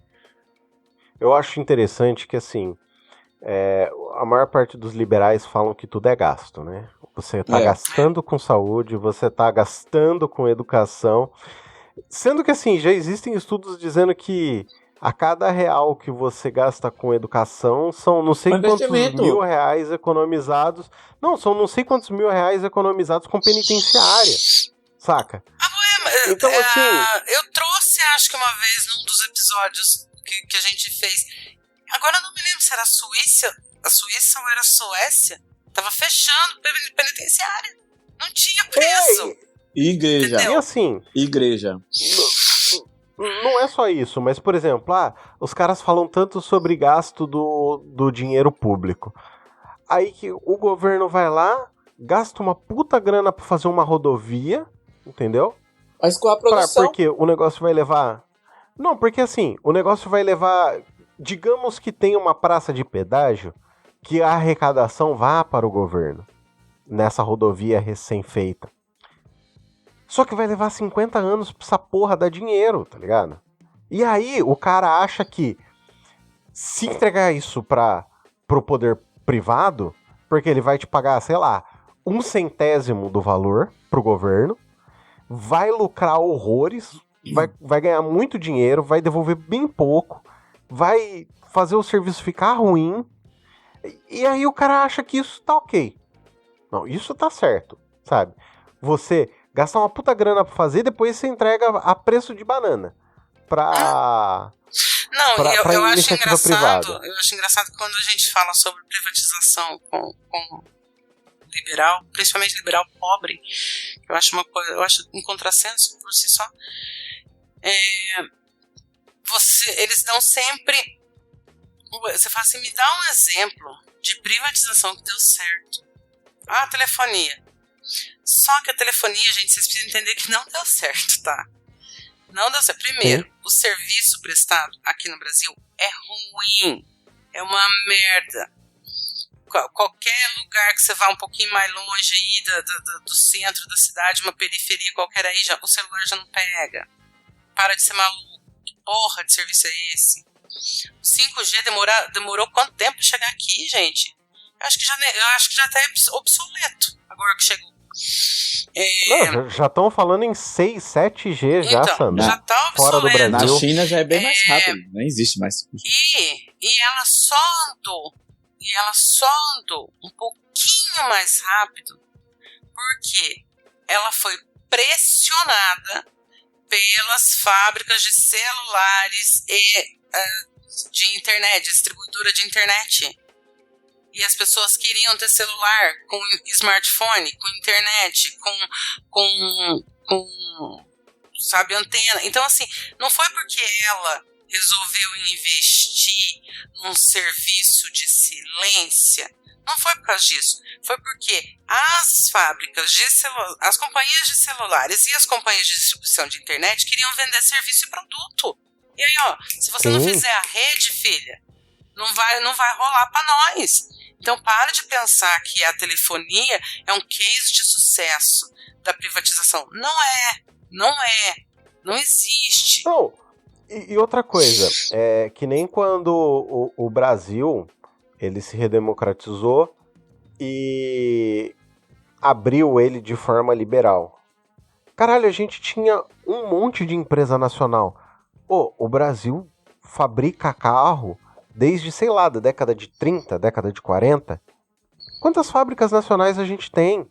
Eu acho interessante que assim, a maior parte dos liberais falam que tudo é gasto, né? Você tá gastando com saúde, você tá gastando com educação. Sendo que assim, já existem estudos dizendo que a cada real que você gasta com educação são não sei quantos mil reais economizados. Não, são não sei quantos mil reais economizados com penitenciária. Saca? Então, assim, eu trouxe, acho que uma vez, num dos episódios que a gente fez. Agora eu não me lembro se era a Suíça ou era a Suécia. Tava fechando penitenciária. Não tinha preso. Igreja. E assim, igreja. Não é só isso, mas, por exemplo, os caras falam tanto sobre gasto do dinheiro público. Aí que o governo vai lá, gasta uma puta grana pra fazer uma rodovia, entendeu? Mas com a produção... Porque o negócio vai levar... Não, porque assim, o negócio vai levar... Digamos que tem uma praça de pedágio que a arrecadação vá para o governo, nessa rodovia recém-feita. Só que vai levar 50 anos pra essa porra dar dinheiro, tá ligado? E aí o cara acha que se entregar isso pro poder privado, porque ele vai te pagar, sei lá, 1/100º do valor pro governo, vai lucrar horrores, vai ganhar muito dinheiro, vai devolver bem pouco, vai fazer o serviço ficar ruim, e aí o cara acha que isso tá ok. Não, isso tá certo, sabe? Você gastar uma puta grana pra fazer, depois você entrega a preço de banana pra eu acho engraçado. Privada. Eu acho engraçado quando a gente fala sobre privatização com liberal, principalmente liberal pobre. Eu acho um contrassenso por si só. Eles dão sempre. Você fala assim, me dá um exemplo de privatização que deu certo. A telefonia. Só que a telefonia, gente, vocês precisam entender que não deu certo, tá? Não deu certo. Primeiro, o serviço prestado aqui no Brasil é ruim. É uma merda. Qualquer lugar que você vá um pouquinho mais longe aí do centro da cidade, uma periferia qualquer aí, o celular já não pega. Para de ser maluco. Que porra de serviço é esse? O 5G demorou quanto tempo para chegar aqui, gente? Eu acho que já tá obsoleto agora que chegou. Não, já estão falando em 6, 7G já, então, Sandra. já tá obsoleto. Fora do Brasil. Na China já é bem mais rápido, não existe mais. E ela só andou um pouquinho mais rápido porque ela foi pressionada pelas fábricas de celulares e de internet, distribuidora de internet. E as pessoas queriam ter celular com smartphone, com internet, com sabe, antena. Então, assim, não foi porque ela resolveu investir num serviço de silência. Não foi por causa disso. Foi porque as fábricas de celulares, as companhias de celulares e as companhias de distribuição de internet queriam vender serviço e produto. E aí, ó, se você não fizer a rede, filha, não vai rolar pra nós. Então, para de pensar que a telefonia é um case de sucesso da privatização. Não existe. Não, e outra coisa, que nem quando o Brasil, ele se redemocratizou e abriu ele de forma liberal. Caralho, a gente tinha um monte de empresa nacional. O Brasil fabrica carro desde, sei lá, da década de 30, década de 40. Quantas fábricas nacionais a gente tem?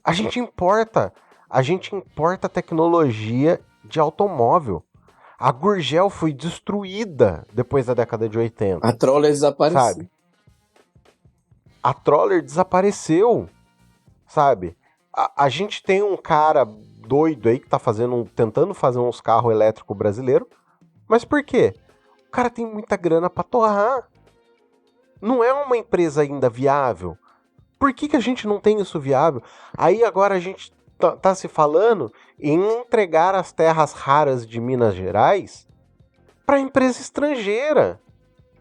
A gente importa tecnologia de automóvel. A Gurgel foi destruída depois da década de 80. A Troller desapareceu. Sabe? A Troller desapareceu. Sabe? A gente tem um cara doido aí que tá tentando fazer uns carros elétricos brasileiros. Mas por quê? O cara tem muita grana pra torrar. Não é uma empresa ainda viável. Por que a gente não tem isso viável? Aí agora a gente tá se falando em entregar as terras raras de Minas Gerais para empresa estrangeira,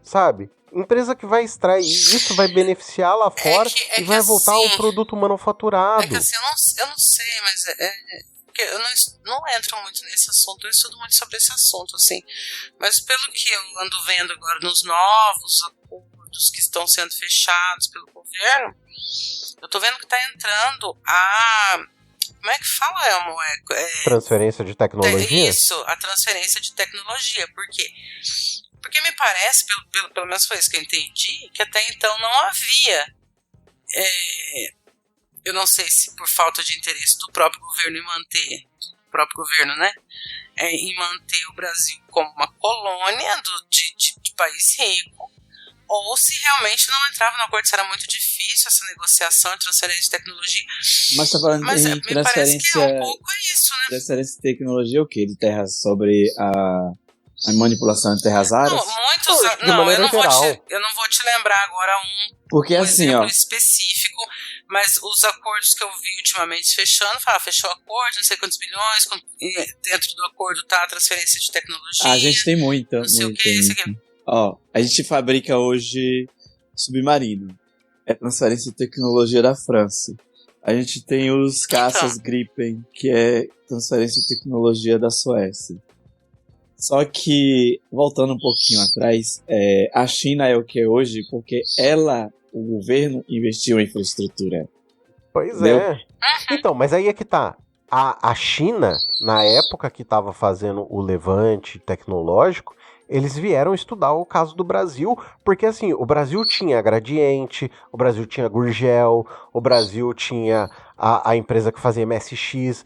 sabe? Empresa que vai extrair isso, vai beneficiar lá fora e vai voltar ao produto manufaturado. É que assim, eu não sei, mas porque eu não entro muito nesse assunto, eu estudo muito sobre esse assunto, assim. Mas pelo que eu ando vendo agora nos novos acordos que estão sendo fechados pelo governo, eu tô vendo que tá entrando como é que fala, Elmo? Transferência de tecnologia? Isso, a transferência de tecnologia. Por quê? Porque me parece, pelo menos foi isso que eu entendi, que até então não havia... eu não sei se por falta de interesse do próprio governo em manter... O próprio governo, né? Em manter o Brasil como uma colônia de país rico, ou se realmente não entrava no acordo, se era muito difícil essa negociação de transferência de tecnologia. Mas tá falando em transferência... Parece que um pouco isso, né? Transferência de tecnologia o quê? De terras sobre a manipulação de terras raras? Não, eu não vou te lembrar agora Porque assim, exemplo específico, mas os acordos que eu vi ultimamente fechou acordo, não sei quantos bilhões, dentro do acordo tá a transferência de tecnologia. A gente tem muita. Não sei o que, isso aqui. Ó, a gente fabrica hoje submarino. É transferência de tecnologia da França. A gente tem os caças Gripen, que é transferência de tecnologia da Suécia. Só que, voltando um pouquinho atrás, a China é o que é hoje porque o governo investiu em infraestrutura. Pois entendeu? Então, mas aí é que tá. A China, na época que estava fazendo o levante tecnológico, eles vieram estudar o caso do Brasil, porque assim, o Brasil tinha Gradiente, o Brasil tinha Gurgel, o Brasil tinha a empresa que fazia MSX,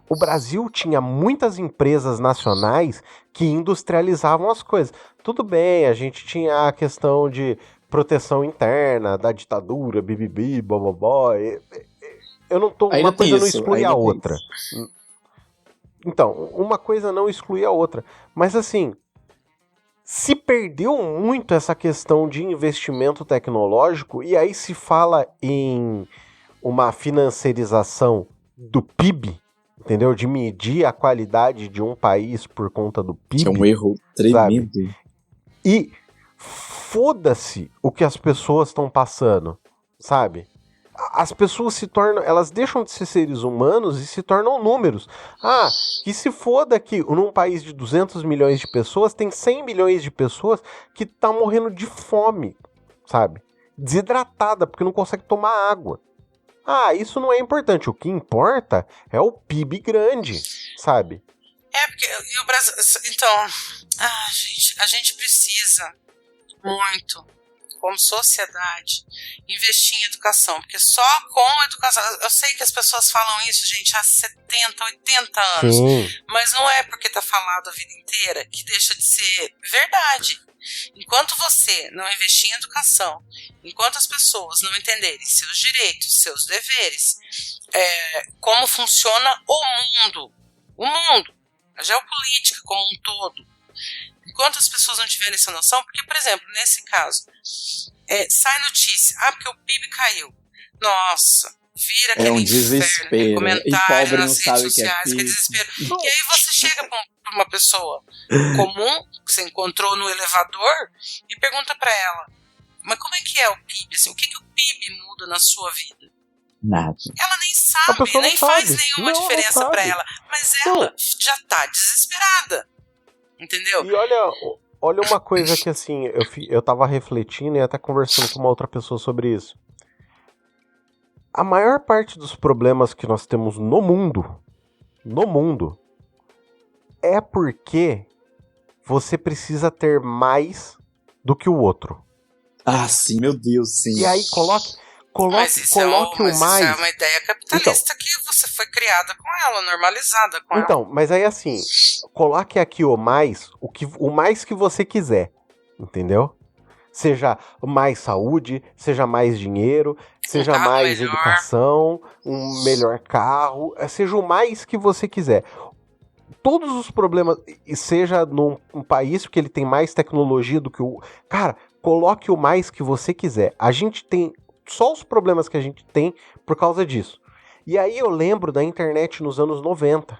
o Brasil tinha muitas empresas nacionais que industrializavam as coisas. Tudo bem, a gente tinha a questão de proteção interna, da ditadura, bibibi, bobobó. Eu não tô. Uma coisa não exclui a outra. Então, uma coisa não exclui a outra. Mas assim, se perdeu muito essa questão de investimento tecnológico, e aí se fala em uma financiarização do PIB, entendeu? De medir a qualidade de um país por conta do PIB. Que é um erro tremendo. Sabe? E foda-se o que as pessoas estão passando, sabe? as pessoas se tornam, elas deixam de ser seres humanos e se tornam números. Que se foda que num país de 200 milhões de pessoas, tem 100 milhões de pessoas que estão morrendo de fome, sabe? Desidratada, porque não consegue tomar água. Isso não é importante. O que importa é o PIB grande, sabe? Porque e o Brasil... Então, gente, a gente precisa muito, como sociedade, investir em educação, porque só com educação... Eu sei que as pessoas falam isso, gente, há 70, 80 anos, Sim. Mas não é porque tá falado a vida inteira que deixa de ser verdade. Enquanto você não investir em educação, enquanto as pessoas não entenderem seus direitos, seus deveres, como funciona o mundo, a geopolítica como um todo, enquanto as pessoas não tiverem essa noção, porque, por exemplo, nesse caso, sai notícia, porque o PIB caiu. Nossa, vira aquele um desespero. Comentário nas redes sociais, que é desespero. E aí você chega pra uma pessoa comum, que você encontrou no elevador, e pergunta pra ela, mas como é que é o PIB? Assim, o que o PIB muda na sua vida? Nada. Ela nem sabe, nem faz nenhuma diferença pra ela. Mas ela já tá desesperada. Entendeu? E olha uma coisa que, assim, eu tava refletindo e até conversando com uma outra pessoa sobre isso. A maior parte dos problemas que nós temos no mundo, é porque você precisa ter mais do que o outro. Sim, meu Deus, sim. E aí, coloque o mais. Isso é uma ideia capitalista que você foi criada com ela, normalizada com ela. Então, mas aí assim, coloque aqui o mais que você quiser, entendeu? Seja mais saúde, seja mais dinheiro, seja mais melhor. Educação, um melhor carro, seja o mais que você quiser. Todos os problemas, seja num país que ele tem mais tecnologia do que o... Cara, coloque o mais que você quiser. A gente tem só os problemas que a gente tem por causa disso. E aí eu lembro da internet nos anos 90,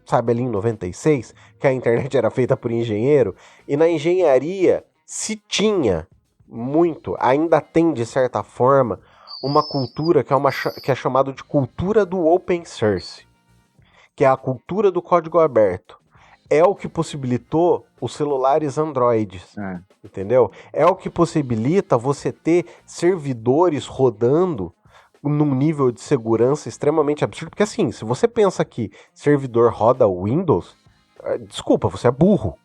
sabe, ali em 96, que a internet era feita por engenheiro, e na engenharia se tinha muito, ainda tem de certa forma, uma cultura que é chamada de cultura do open source, que é a cultura do código aberto. É o que possibilitou os celulares Androids, entendeu? É o que possibilita você ter servidores rodando num nível de segurança extremamente absurdo. Porque assim, se você pensa que servidor roda Windows, desculpa, você é burro.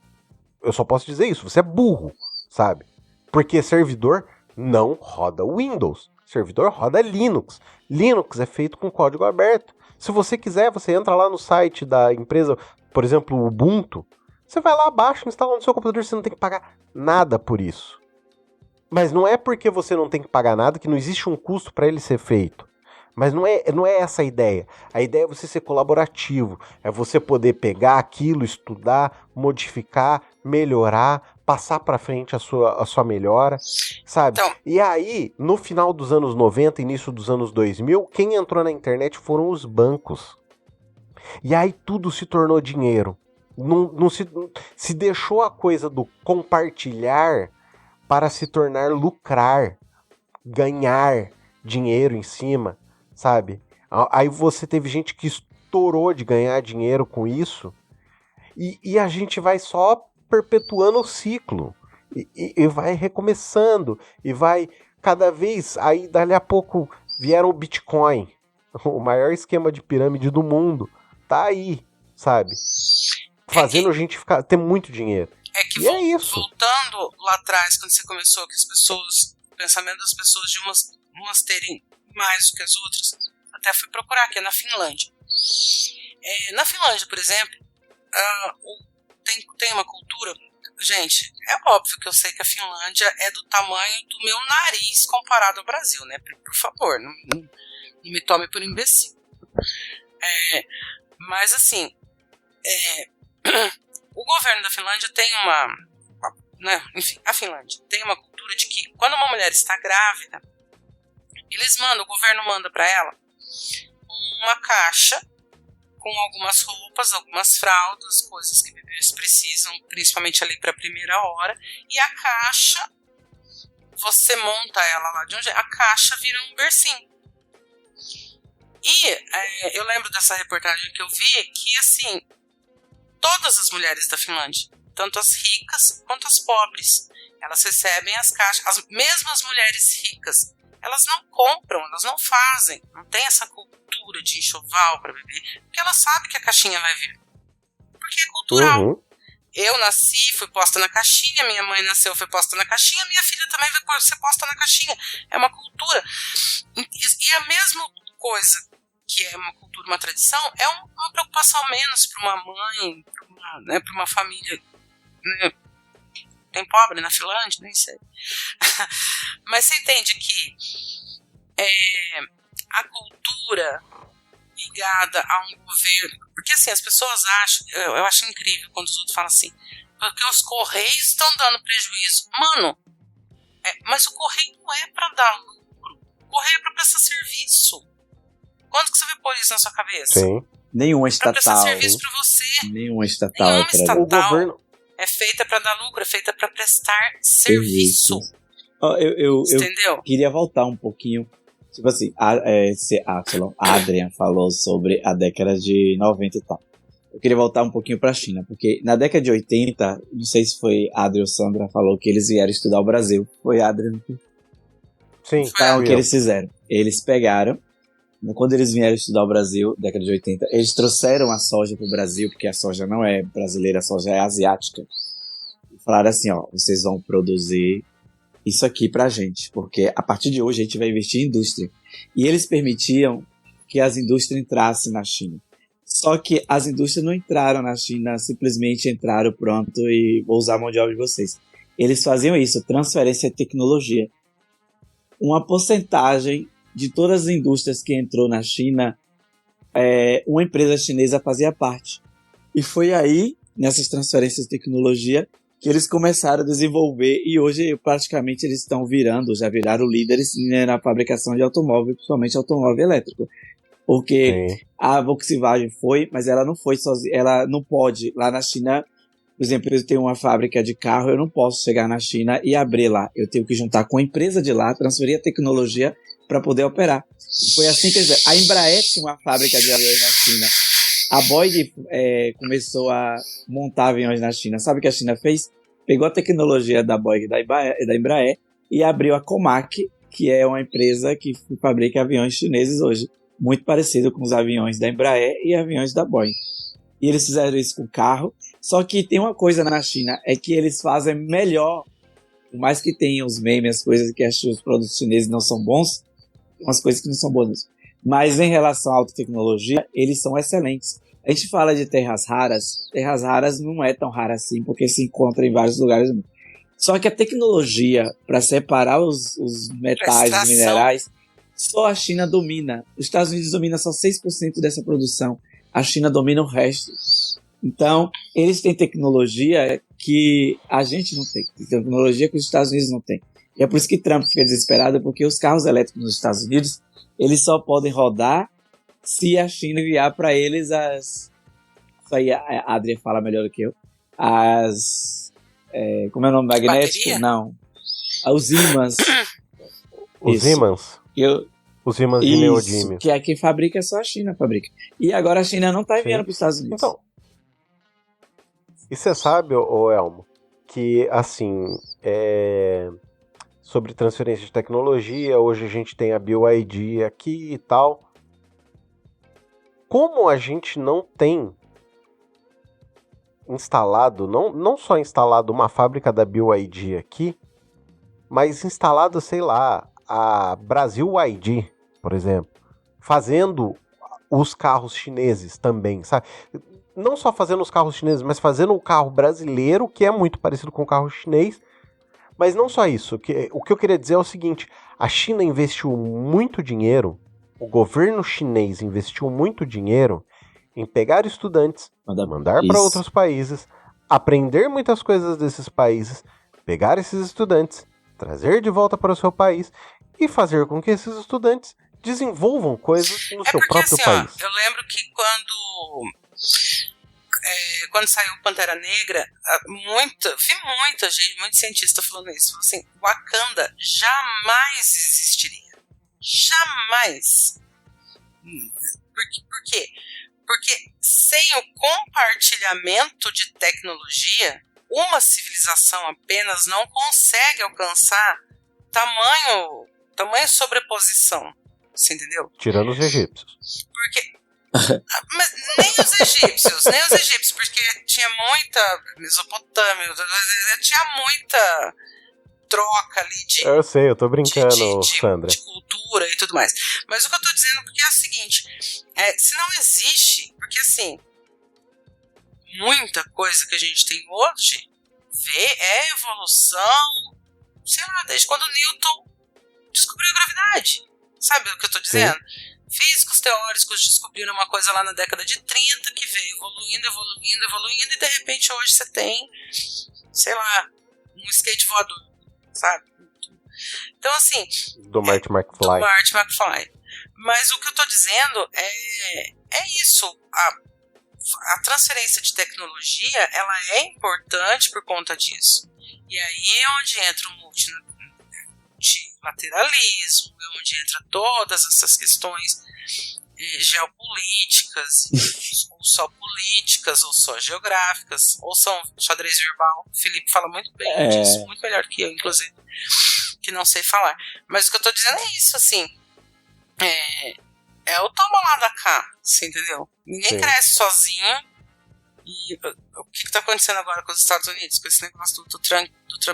Eu só posso dizer isso, você é burro, sabe? Porque servidor não roda Windows, servidor roda Linux. Linux é feito com código aberto. Se você quiser, você entra lá no site da empresa, por exemplo, o Ubuntu, você vai lá abaixo, instala no seu computador, você não tem que pagar nada por isso. Mas não é porque você não tem que pagar nada que não existe um custo para ele ser feito. Mas não é essa a ideia. A ideia é você ser colaborativo, é você poder pegar aquilo, estudar, modificar, melhorar, passar para frente a sua melhora, sabe? Então, e aí, no final dos anos 90, início dos anos 2000, quem entrou na internet foram os bancos. E aí tudo se tornou dinheiro. Não se deixou a coisa do compartilhar para se tornar lucrar, ganhar dinheiro em cima, sabe? Aí você teve gente que estourou de ganhar dinheiro com isso e a gente vai só perpetuando o ciclo e vai recomeçando e vai cada vez, aí dali a pouco vieram o Bitcoin, o maior esquema de pirâmide do mundo, tá aí, sabe? Fazendo a gente ter muito dinheiro. É isso. Voltando lá atrás, quando você começou, que as pessoas, o pensamento das pessoas de umas terem mais do que as outras, até fui procurar aqui, na Finlândia. Na Finlândia, por exemplo, tem uma cultura... Gente, é óbvio que eu sei que a Finlândia é do tamanho do meu nariz comparado ao Brasil, né? Por favor, não me tome por imbecil. Mas assim, o governo da Finlândia tem a Finlândia tem uma cultura de que quando uma mulher está grávida, o governo manda para ela uma caixa com algumas roupas, algumas fraldas, coisas que bebês precisam, principalmente ali para a primeira hora, e a caixa, você monta ela lá de onde a caixa vira um bercinho. E eu lembro dessa reportagem que eu vi que, assim, todas as mulheres da Finlândia, tanto as ricas quanto as pobres, elas recebem as caixas. As mesmas mulheres ricas, elas não compram, elas não fazem, não tem essa cultura de enxoval para beber, porque elas sabem que a caixinha vai vir. Porque é cultural. Uhum. Eu nasci, fui posta na caixinha, minha mãe nasceu, foi posta na caixinha, minha filha também vai ser posta na caixinha. É uma cultura. E a mesma coisa que é uma cultura, uma tradição, é uma preocupação menos para uma mãe, para uma família. Né? Tem pobre na Finlândia? Nem sei. Mas você entende que a cultura ligada a um governo... Porque assim, as pessoas acham... Eu acho incrível quando os outros falam assim, porque os Correios estão dando prejuízo. Mano, mas o Correio não é para dar lucro. O Correio é para prestar serviço. Quando que você vai pôr isso na sua cabeça? Sim. Nenhuma estatal. Pra prestar serviço pra você. Nenhuma estatal. Nenhuma estatal o governo é feita pra dar lucro, é feita pra prestar serviço. Eu entendeu? Queria voltar um pouquinho. Tipo assim, a Adrian falou sobre a década de 90 e tal. Eu queria voltar um pouquinho pra China, porque na década de 80, não sei se foi Adrian ou Sandra falou que eles vieram estudar o Brasil. Foi Adrian? Sim. Então, o que eles fizeram? Eles pegaram, quando eles vieram estudar o Brasil, década de 80, eles trouxeram a soja pro Brasil, porque a soja não é brasileira, a soja é asiática. E falaram assim, ó, vocês vão produzir isso aqui pra gente, porque a partir de hoje a gente vai investir em indústria. E eles permitiam que as indústrias entrassem na China. Só que as indústrias não entraram na China, simplesmente entraram, pronto, e vou usar a mão de obra de vocês. Eles faziam isso, transferência de tecnologia. Uma porcentagem de todas as indústrias que entrou na China, uma empresa chinesa fazia parte. E foi aí, nessas transferências de tecnologia, que eles começaram a desenvolver, e hoje praticamente eles estão já viraram líderes na fabricação de automóvel, principalmente automóvel elétrico. Porque a Volkswagen foi, mas ela não foi sozinha, ela não pode, lá na China, por exemplo, eu tenho uma fábrica de carro, eu não posso chegar na China e abrir lá, eu tenho que juntar com a empresa de lá, transferir a tecnologia para poder operar. E foi assim que a Embraer tinha uma fábrica de aviões na China. A Boeing começou a montar aviões na China. Sabe o que a China fez? Pegou a tecnologia da Boeing e da Embraer e abriu a Comac, que é uma empresa que fabrica aviões chineses hoje, muito parecido com os aviões da Embraer e aviões da Boeing. E eles fizeram isso com carro. Só que tem uma coisa na China, é que eles fazem melhor, por mais que tenham os memes, as coisas que os produtos chineses não são bons, umas coisas que não são boas. Mas em relação à alta tecnologia, eles são excelentes. A gente fala de terras raras não é tão rara assim, porque se encontra em vários lugares do mundo. Só que a tecnologia para separar os metais, os minerais, só a China domina. Os Estados Unidos dominam só 6% dessa produção. A China domina o resto. Então, eles têm tecnologia que a gente não tem. Tecnologia que os Estados Unidos não têm. E é por isso que Trump fica desesperado, porque os carros elétricos nos Estados Unidos, eles só podem rodar se a China enviar para eles as... Isso aí a Adria fala melhor do que eu. Como é o nome? Magnético? Bateria? Não. Os ímãs. Os ímãs? Os ímãs de neodímio. Que é quem fabrica, é só a China fabrica. E agora a China não está enviando para os Estados Unidos. Então, e você sabe, Elmo, que assim, sobre transferência de tecnologia, hoje a gente tem a BYD aqui e tal. Como a gente não tem instalado, não só instalado uma fábrica da BYD aqui, mas instalado, sei lá, a Brasil YD, por exemplo, fazendo os carros chineses também, sabe? Não só fazendo os carros chineses, mas fazendo o carro brasileiro, que é muito parecido com o carro chinês. Mas não só isso. O que eu queria dizer é o seguinte: a China investiu muito dinheiro, o governo chinês investiu muito dinheiro em pegar estudantes, mandar para outros países, aprender muitas coisas desses países, pegar esses estudantes, trazer de volta para o seu país e fazer com que esses estudantes desenvolvam coisas no seu próprio país. Eu lembro que quando saiu Pantera Negra, vi muita gente, muito cientista falando isso. Falou assim, Wakanda jamais existiria. Jamais. Por quê? Porque sem o compartilhamento de tecnologia, uma civilização apenas não consegue alcançar tamanha sobreposição. Você entendeu? Tirando os egípcios. Porque... Mas nem os egípcios, porque tinha muita Mesopotâmia, tinha muita troca ali de... Eu sei, eu tô brincando, Sandra. De cultura e tudo mais. Mas o que eu tô dizendo porque é o seguinte, se não existe, porque assim, muita coisa que a gente tem hoje é evolução, sei lá, desde quando Newton descobriu a gravidade. Sabe o que eu tô dizendo? Sim. Físicos teóricos descobriram uma coisa lá na década de 30 que veio evoluindo e de repente hoje você tem, sei lá, um skate voador, sabe? Então assim... Do Marty McFly. Mas o que eu tô dizendo é isso. A transferência de tecnologia, ela é importante por conta disso. E aí é onde entra o multilateralismo, é onde entra todas essas questões geopolíticas, ou só políticas, ou só geográficas, ou são xadrez verbal. O Felipe fala muito bem disso, muito melhor que eu, inclusive, que não sei falar. Mas o que eu tô dizendo é isso, assim, é o toma lá da cá, você entendeu? Ninguém cresce sozinho. E o que tá acontecendo agora com os Estados Unidos, com esse negócio do Trump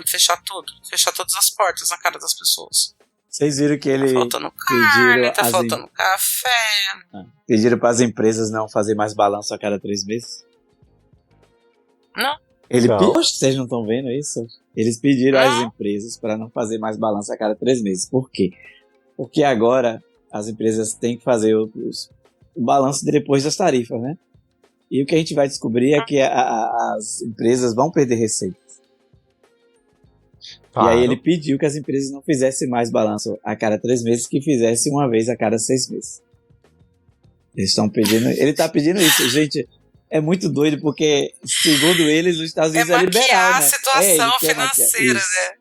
fechar todas as portas na cara das pessoas? Vocês viram que ele... Tá faltando carne, tá faltando café. Pediram para as empresas não fazer mais balanço a cada 3 meses? Não. Vocês não estão vendo isso? Eles pediram às empresas para não fazer mais balanço a cada 3 meses. Por quê? Porque agora as empresas têm que fazer o balanço depois das tarifas, né? E o que a gente vai descobrir é que as empresas vão perder receitas. E aí ele pediu que as empresas não fizessem mais balanço a cada 3 meses, que fizessem uma vez a cada 6 meses. Ele tá pedindo isso, gente. É muito doido, porque, segundo eles, os Estados Unidos é liberal, né? A situação financeira, né?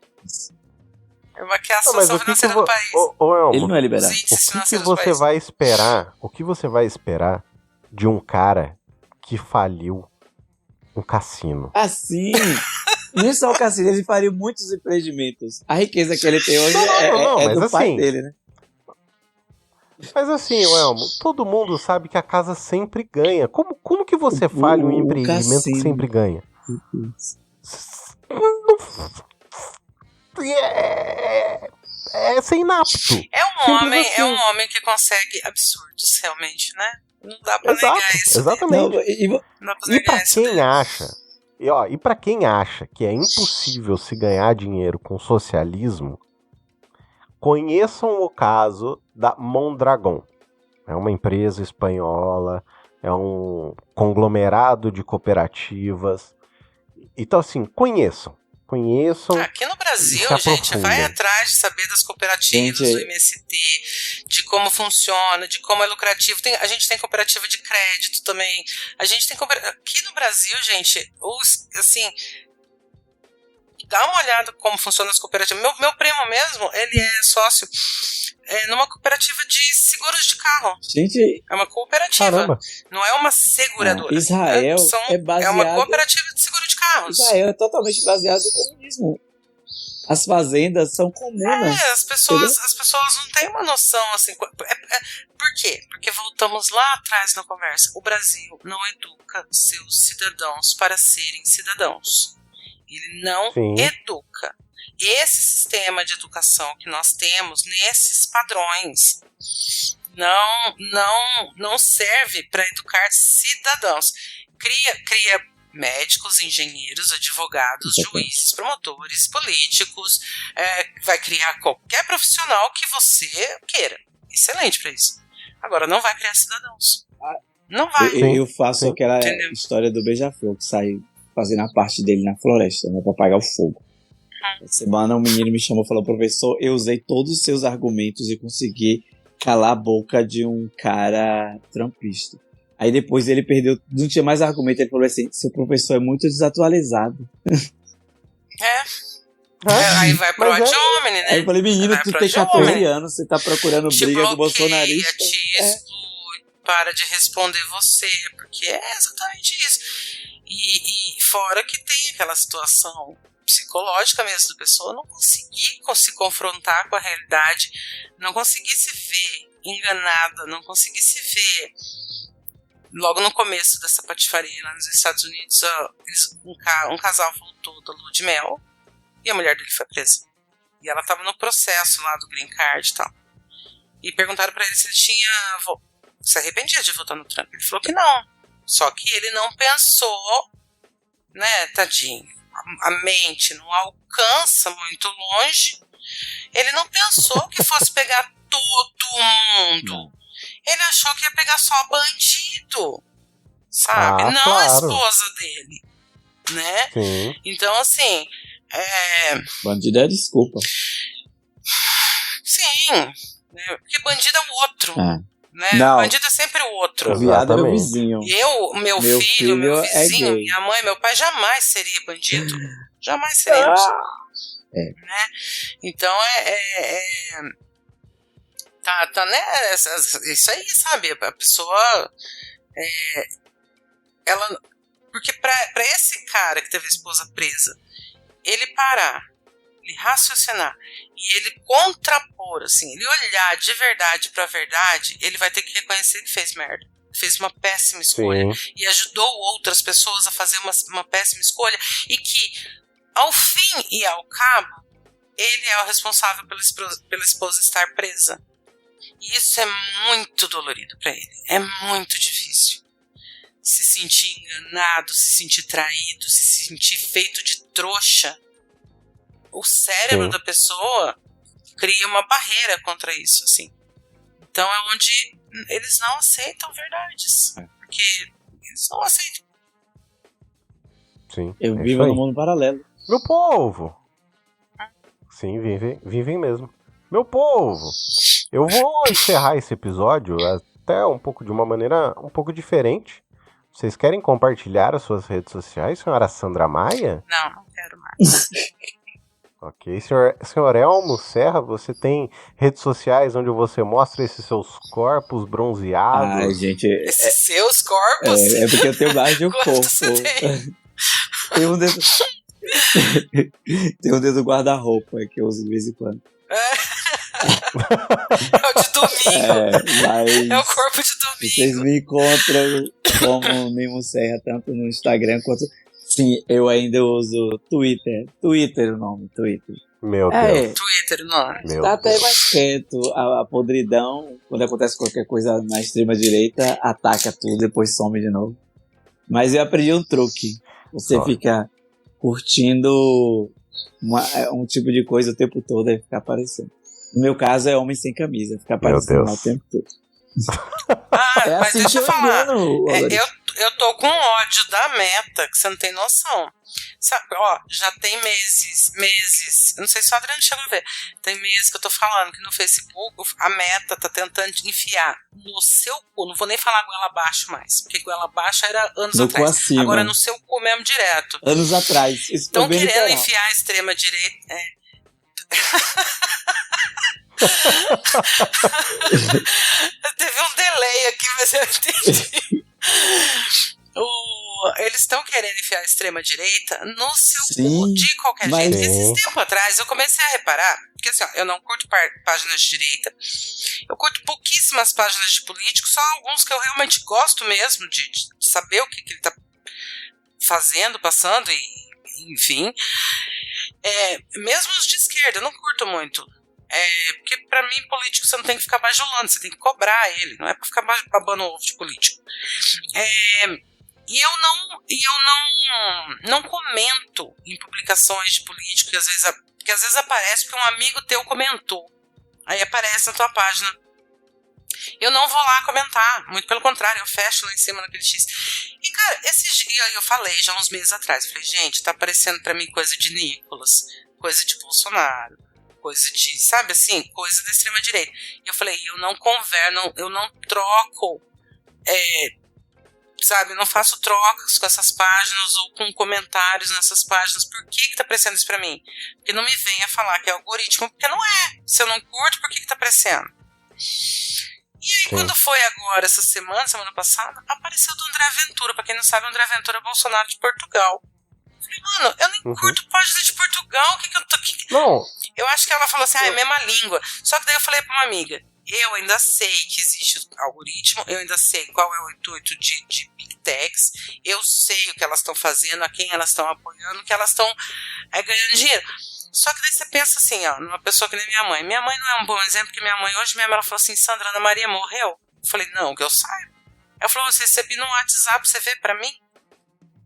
É maquiar a situação financeira do país. Ele não é liberal. O que você vai esperar? O que você vai esperar de um cara que faliu um cassino? Assim, não só o cassino, ele faliu muitos empreendimentos. A riqueza que ele tem hoje é do pai dele, né? Mas assim, Elmo, todo mundo sabe que a casa sempre ganha. Como que você falha um empreendimento que sempre ganha? É ser inapto. É um homem que consegue absurdos, realmente, né? Não dá pra negar isso. Exatamente. E pra quem acha, e pra quem acha que é impossível se ganhar dinheiro com socialismo, conheçam o caso da Mondragon. É uma empresa espanhola, é um conglomerado de cooperativas. Então, assim, conheçam. Aqui no Brasil, gente, vai atrás de saber das cooperativas, do MST, de como funciona, de como é lucrativo. A gente tem cooperativa de crédito também. A gente tem aqui no Brasil, gente, assim, dá uma olhada como funcionam as cooperativas. Meu primo mesmo, ele é sócio numa cooperativa de seguros de carro. Gente, é uma cooperativa. Caramba. Não é uma seguradora. Israel é baseado... É uma cooperativa de seguro de carros. Israel é totalmente baseado no comunismo. As fazendas são comunas. As pessoas não têm uma noção assim. Por quê? Porque voltamos lá atrás na conversa. O Brasil não educa seus cidadãos para serem cidadãos. Ele não educa. Esse sistema de educação que nós temos nesses padrões não serve para educar cidadãos. Cria médicos, engenheiros, advogados, juízes, promotores, políticos, vai criar qualquer profissional que você queira. Excelente para isso. Agora, não vai criar cidadãos. Não vai. Eu faço aquela história do beija-flor que sai fazendo a parte dele na floresta, né, para apagar o fogo. Essa semana um menino me chamou e falou: professor, eu usei todos os seus argumentos e consegui calar a boca de um cara trumpista. Aí depois ele perdeu, não tinha mais argumento, ele falou assim: seu professor é muito desatualizado. Aí vai pro ad hominem, né? Aí eu falei: menino, tu tem 14 anos, você tá procurando briga com o bolsonarista. Te exclui. para de responder você, porque é exatamente isso. E fora que tem aquela situação psicológica mesmo da pessoa não conseguir se confrontar com a realidade, não conseguir se ver enganada, não conseguir se ver. Logo no começo dessa patifaria lá nos Estados Unidos, um casal voltou da lua de mel e a mulher dele foi presa. E ela estava no processo lá do green card e tal. E perguntaram pra ele se ele se arrependia de votar no Trump. Ele falou que não. Só que ele não pensou, né, tadinho. A mente não alcança muito longe. Ele não pensou que fosse pegar todo mundo. Ele achou que ia pegar só bandido, sabe? Não claro. A esposa dele, né? Sim. Então, assim... Bandido é desculpa. Sim, né? Porque bandido é o outro. Né? Não. Bandido é sempre o outro. O viado é meu vizinho. Meu filho, meu vizinho, minha mãe, meu pai jamais seria bandido. Jamais seríamos. Né? Então tá, né? Isso aí, sabe? A pessoa ela, porque pra esse cara que teve a esposa presa, ele parar, ele raciocinar e ele contrapor, assim, ele olhar de verdade pra verdade, ele vai ter que reconhecer que fez merda, fez uma péssima escolha. Sim. E ajudou outras pessoas a fazer uma péssima escolha, e que ao fim e ao cabo ele é o responsável pela esposa estar presa. E isso é muito dolorido pra ele, é muito difícil. Se sentir enganado, se sentir traído, se sentir feito de trouxa. O cérebro Sim. da pessoa cria uma barreira contra isso, assim. Então é onde eles não aceitam verdades. Porque eles não aceitam. Sim, eu vivo num mundo paralelo. Meu povo! Sim, vivem mesmo. Meu povo! Eu vou encerrar esse episódio até de uma maneira um pouco diferente. Vocês querem compartilhar as suas redes sociais, senhora Sandra Maia? Não quero mais. Ok, senhor Elmo Serra, você tem redes sociais onde você mostra esses seus corpos bronzeados? Ai, gente... Esses seus corpos? É porque eu tenho mais de um corpo. Tem um dentro... tem um dentro do guarda-roupa que eu uso de vez em quando. É o de domingo. Mas é o corpo de domingo. Vocês me encontram como Mimo Serra, tanto no Instagram quanto... Sim, eu ainda uso Twitter. Twitter o nome, Twitter. Meu Deus. Twitter o nome. Tá até mais quieto. A podridão, quando acontece qualquer coisa na extrema direita, ataca tudo, depois some de novo. Mas eu aprendi um truque. Você fica curtindo um tipo de coisa o tempo todo, aí fica aparecendo. No meu caso é homem sem camisa, fica aparecendo lá o tempo todo. Mas assim, deixa eu falar. Eu tô com ódio da Meta, que você não tem noção. Sabe, já tem meses. Eu não sei se o Adriano chegou a ver. Tem meses que eu tô falando que no Facebook a Meta tá tentando enfiar no seu cu. Não vou nem falar goela abaixo mais, porque goela abaixo era anos no atrás. Acima. Agora é no seu cu mesmo direto. Anos atrás. Estão querendo literal. Enfiar a extrema direita. Teve um delay aqui, mas eu entendi. Eles estão querendo enfiar a extrema-direita no seu cu de qualquer jeito. Esse tempo atrás eu comecei a reparar, porque assim, eu não curto páginas de direita, eu curto pouquíssimas páginas de políticos, só alguns que eu realmente gosto mesmo de saber o que ele tá fazendo, passando, e enfim. Mesmo os de esquerda, eu não curto muito. Porque pra mim, político, você não tem que ficar bajulando, você tem que cobrar ele, não é pra ficar babando ovo de político. E eu não comento em publicações de político, que às vezes aparece porque um amigo teu comentou. Aí aparece na tua página. Eu não vou lá comentar, muito pelo contrário, eu fecho lá em cima naquele X. E cara, esse dia eu falei já uns meses atrás, eu falei, gente, tá aparecendo pra mim coisa de Nicolas, coisa de Bolsonaro, coisa de, sabe assim, coisa da extrema direita. E eu falei, eu não troco, sabe, não faço trocas com essas páginas ou com comentários nessas páginas. Por que tá aparecendo isso pra mim? Porque não me venha falar que é algoritmo, porque não é. Se eu não curto, por que tá aparecendo? E aí, quando foi agora, essa semana passada, apareceu do André Ventura. Pra quem não sabe, o André Ventura é Bolsonaro de Portugal. Eu falei, mano, eu nem curto página de Portugal, o que eu tô aqui? Não. Eu acho que ela falou assim, é a mesma língua. Só que daí eu falei pra uma amiga, eu ainda sei que existe o algoritmo, eu ainda sei qual é o intuito de Big Techs, eu sei o que elas estão fazendo, a quem elas estão apoiando, que elas estão ganhando dinheiro. Só que daí você pensa assim, ó, numa pessoa que nem minha mãe. Minha mãe não é um bom exemplo, porque minha mãe hoje mesmo, ela falou assim, Sandra, Ana Maria morreu? Eu falei, não, que eu saiba. Ela falou, você recebi no WhatsApp, você vê pra mim?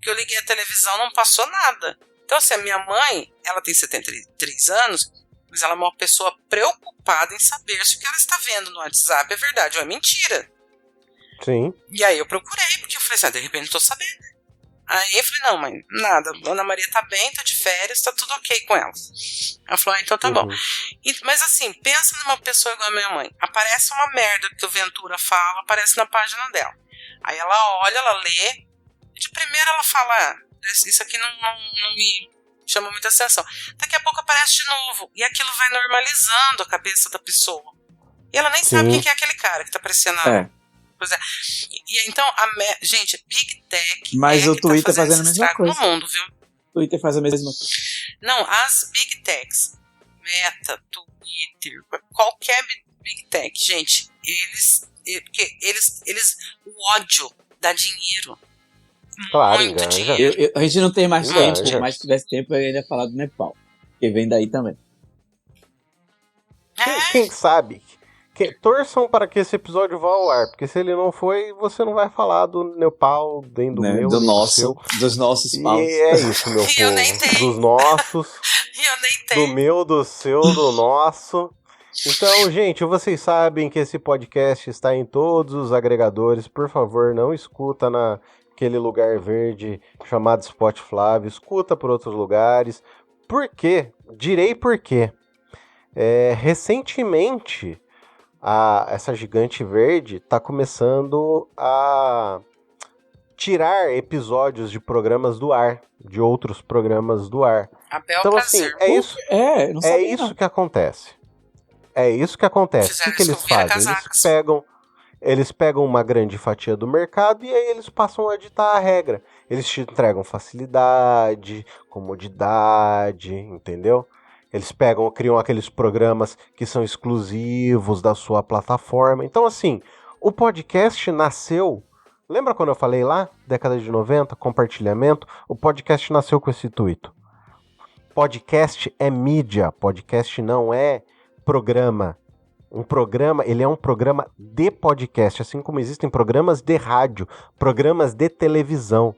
Que eu liguei a televisão, não passou nada. Então assim, a minha mãe, ela tem 73 anos, mas ela é uma pessoa preocupada em saber se o que ela está vendo no WhatsApp é verdade ou é mentira. Sim. E aí eu procurei, porque eu falei assim, de repente não tô sabendo. Aí eu falei, não, mãe, nada, Ana Maria tá bem, tá de férias, tá tudo ok com ela. Ela falou, então tá bom. Mas assim, pensa numa pessoa igual a minha mãe. Aparece uma merda que o Ventura fala, aparece na página dela. Aí ela olha, ela lê, de primeira ela fala, isso aqui não me chama muita atenção. Daqui a pouco aparece de novo, e aquilo vai normalizando a cabeça da pessoa. E ela nem sabe quem é aquele cara que tá aparecendo lá. Pois é. E então, gente, Big Tech. Mas o Twitter tá fazendo a mesma coisa. No mundo, viu? O Twitter faz a mesma coisa. Não, as Big Techs, Meta, Twitter, qualquer Big Tech, gente, eles o ódio dá dinheiro. Claro, muito enganja. dinheiro. A gente não tem mais tempo, Enganja. mas se tivesse tempo eu ia falar do Nepal. Que vem daí também. Quem sabe? Torçam para que esse episódio vá ao ar, porque se ele não foi, você não vai falar do Nepal, nem do meu, do nem nosso, seu. Dos nossos paus. E é isso, meu povo. Eu nem tenho. Dos nossos, Eu nem tenho. do meu, do seu, do nosso. Então, gente, vocês sabem que esse podcast está em todos os agregadores. Por favor, não escuta naquele lugar verde chamado Spotify. Escuta por outros lugares. Por quê? Direi por quê. Recentemente, essa gigante verde está começando a tirar episódios de programas do ar, de outros programas do ar. Então, assim, é isso que acontece. É isso que acontece. O que eles fazem? Eles pegam uma grande fatia do mercado e aí eles passam a ditar a regra. Eles te entregam facilidade, comodidade, entendeu? Eles criam aqueles programas que são exclusivos da sua plataforma. Então, assim, o podcast nasceu... Lembra quando eu falei lá, década de 90, compartilhamento? O podcast nasceu com esse intuito. Podcast é mídia, podcast não é programa. Um programa, ele é um programa de podcast, assim como existem programas de rádio, programas de televisão,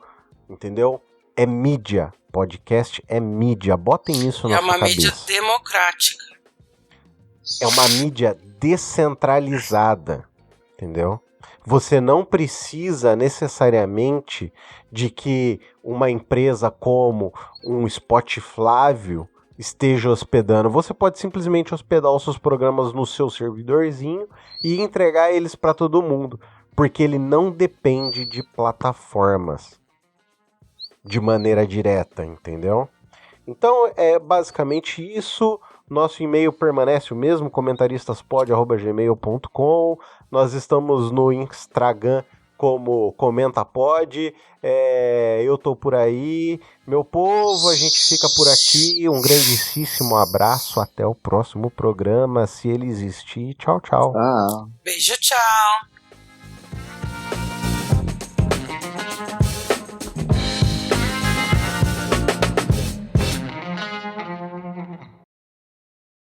entendeu? É mídia. Podcast é mídia. Botem isso na sua cabeça. É uma mídia democrática. É uma mídia descentralizada, entendeu? Você não precisa necessariamente de que uma empresa como um Spotify esteja hospedando. Você pode simplesmente hospedar os seus programas no seu servidorzinho e entregar eles para todo mundo, porque ele não depende de plataformas de maneira direta, entendeu? Então é basicamente isso. Nosso e-mail permanece o mesmo, comentaristasPod@gmail.com. Nós estamos no Instagram como ComentaPod. Eu tô por aí. Meu povo, a gente fica por aqui. Um grandíssimo abraço. Até o próximo programa, se ele existir. Tchau, tchau. Beijo, tchau.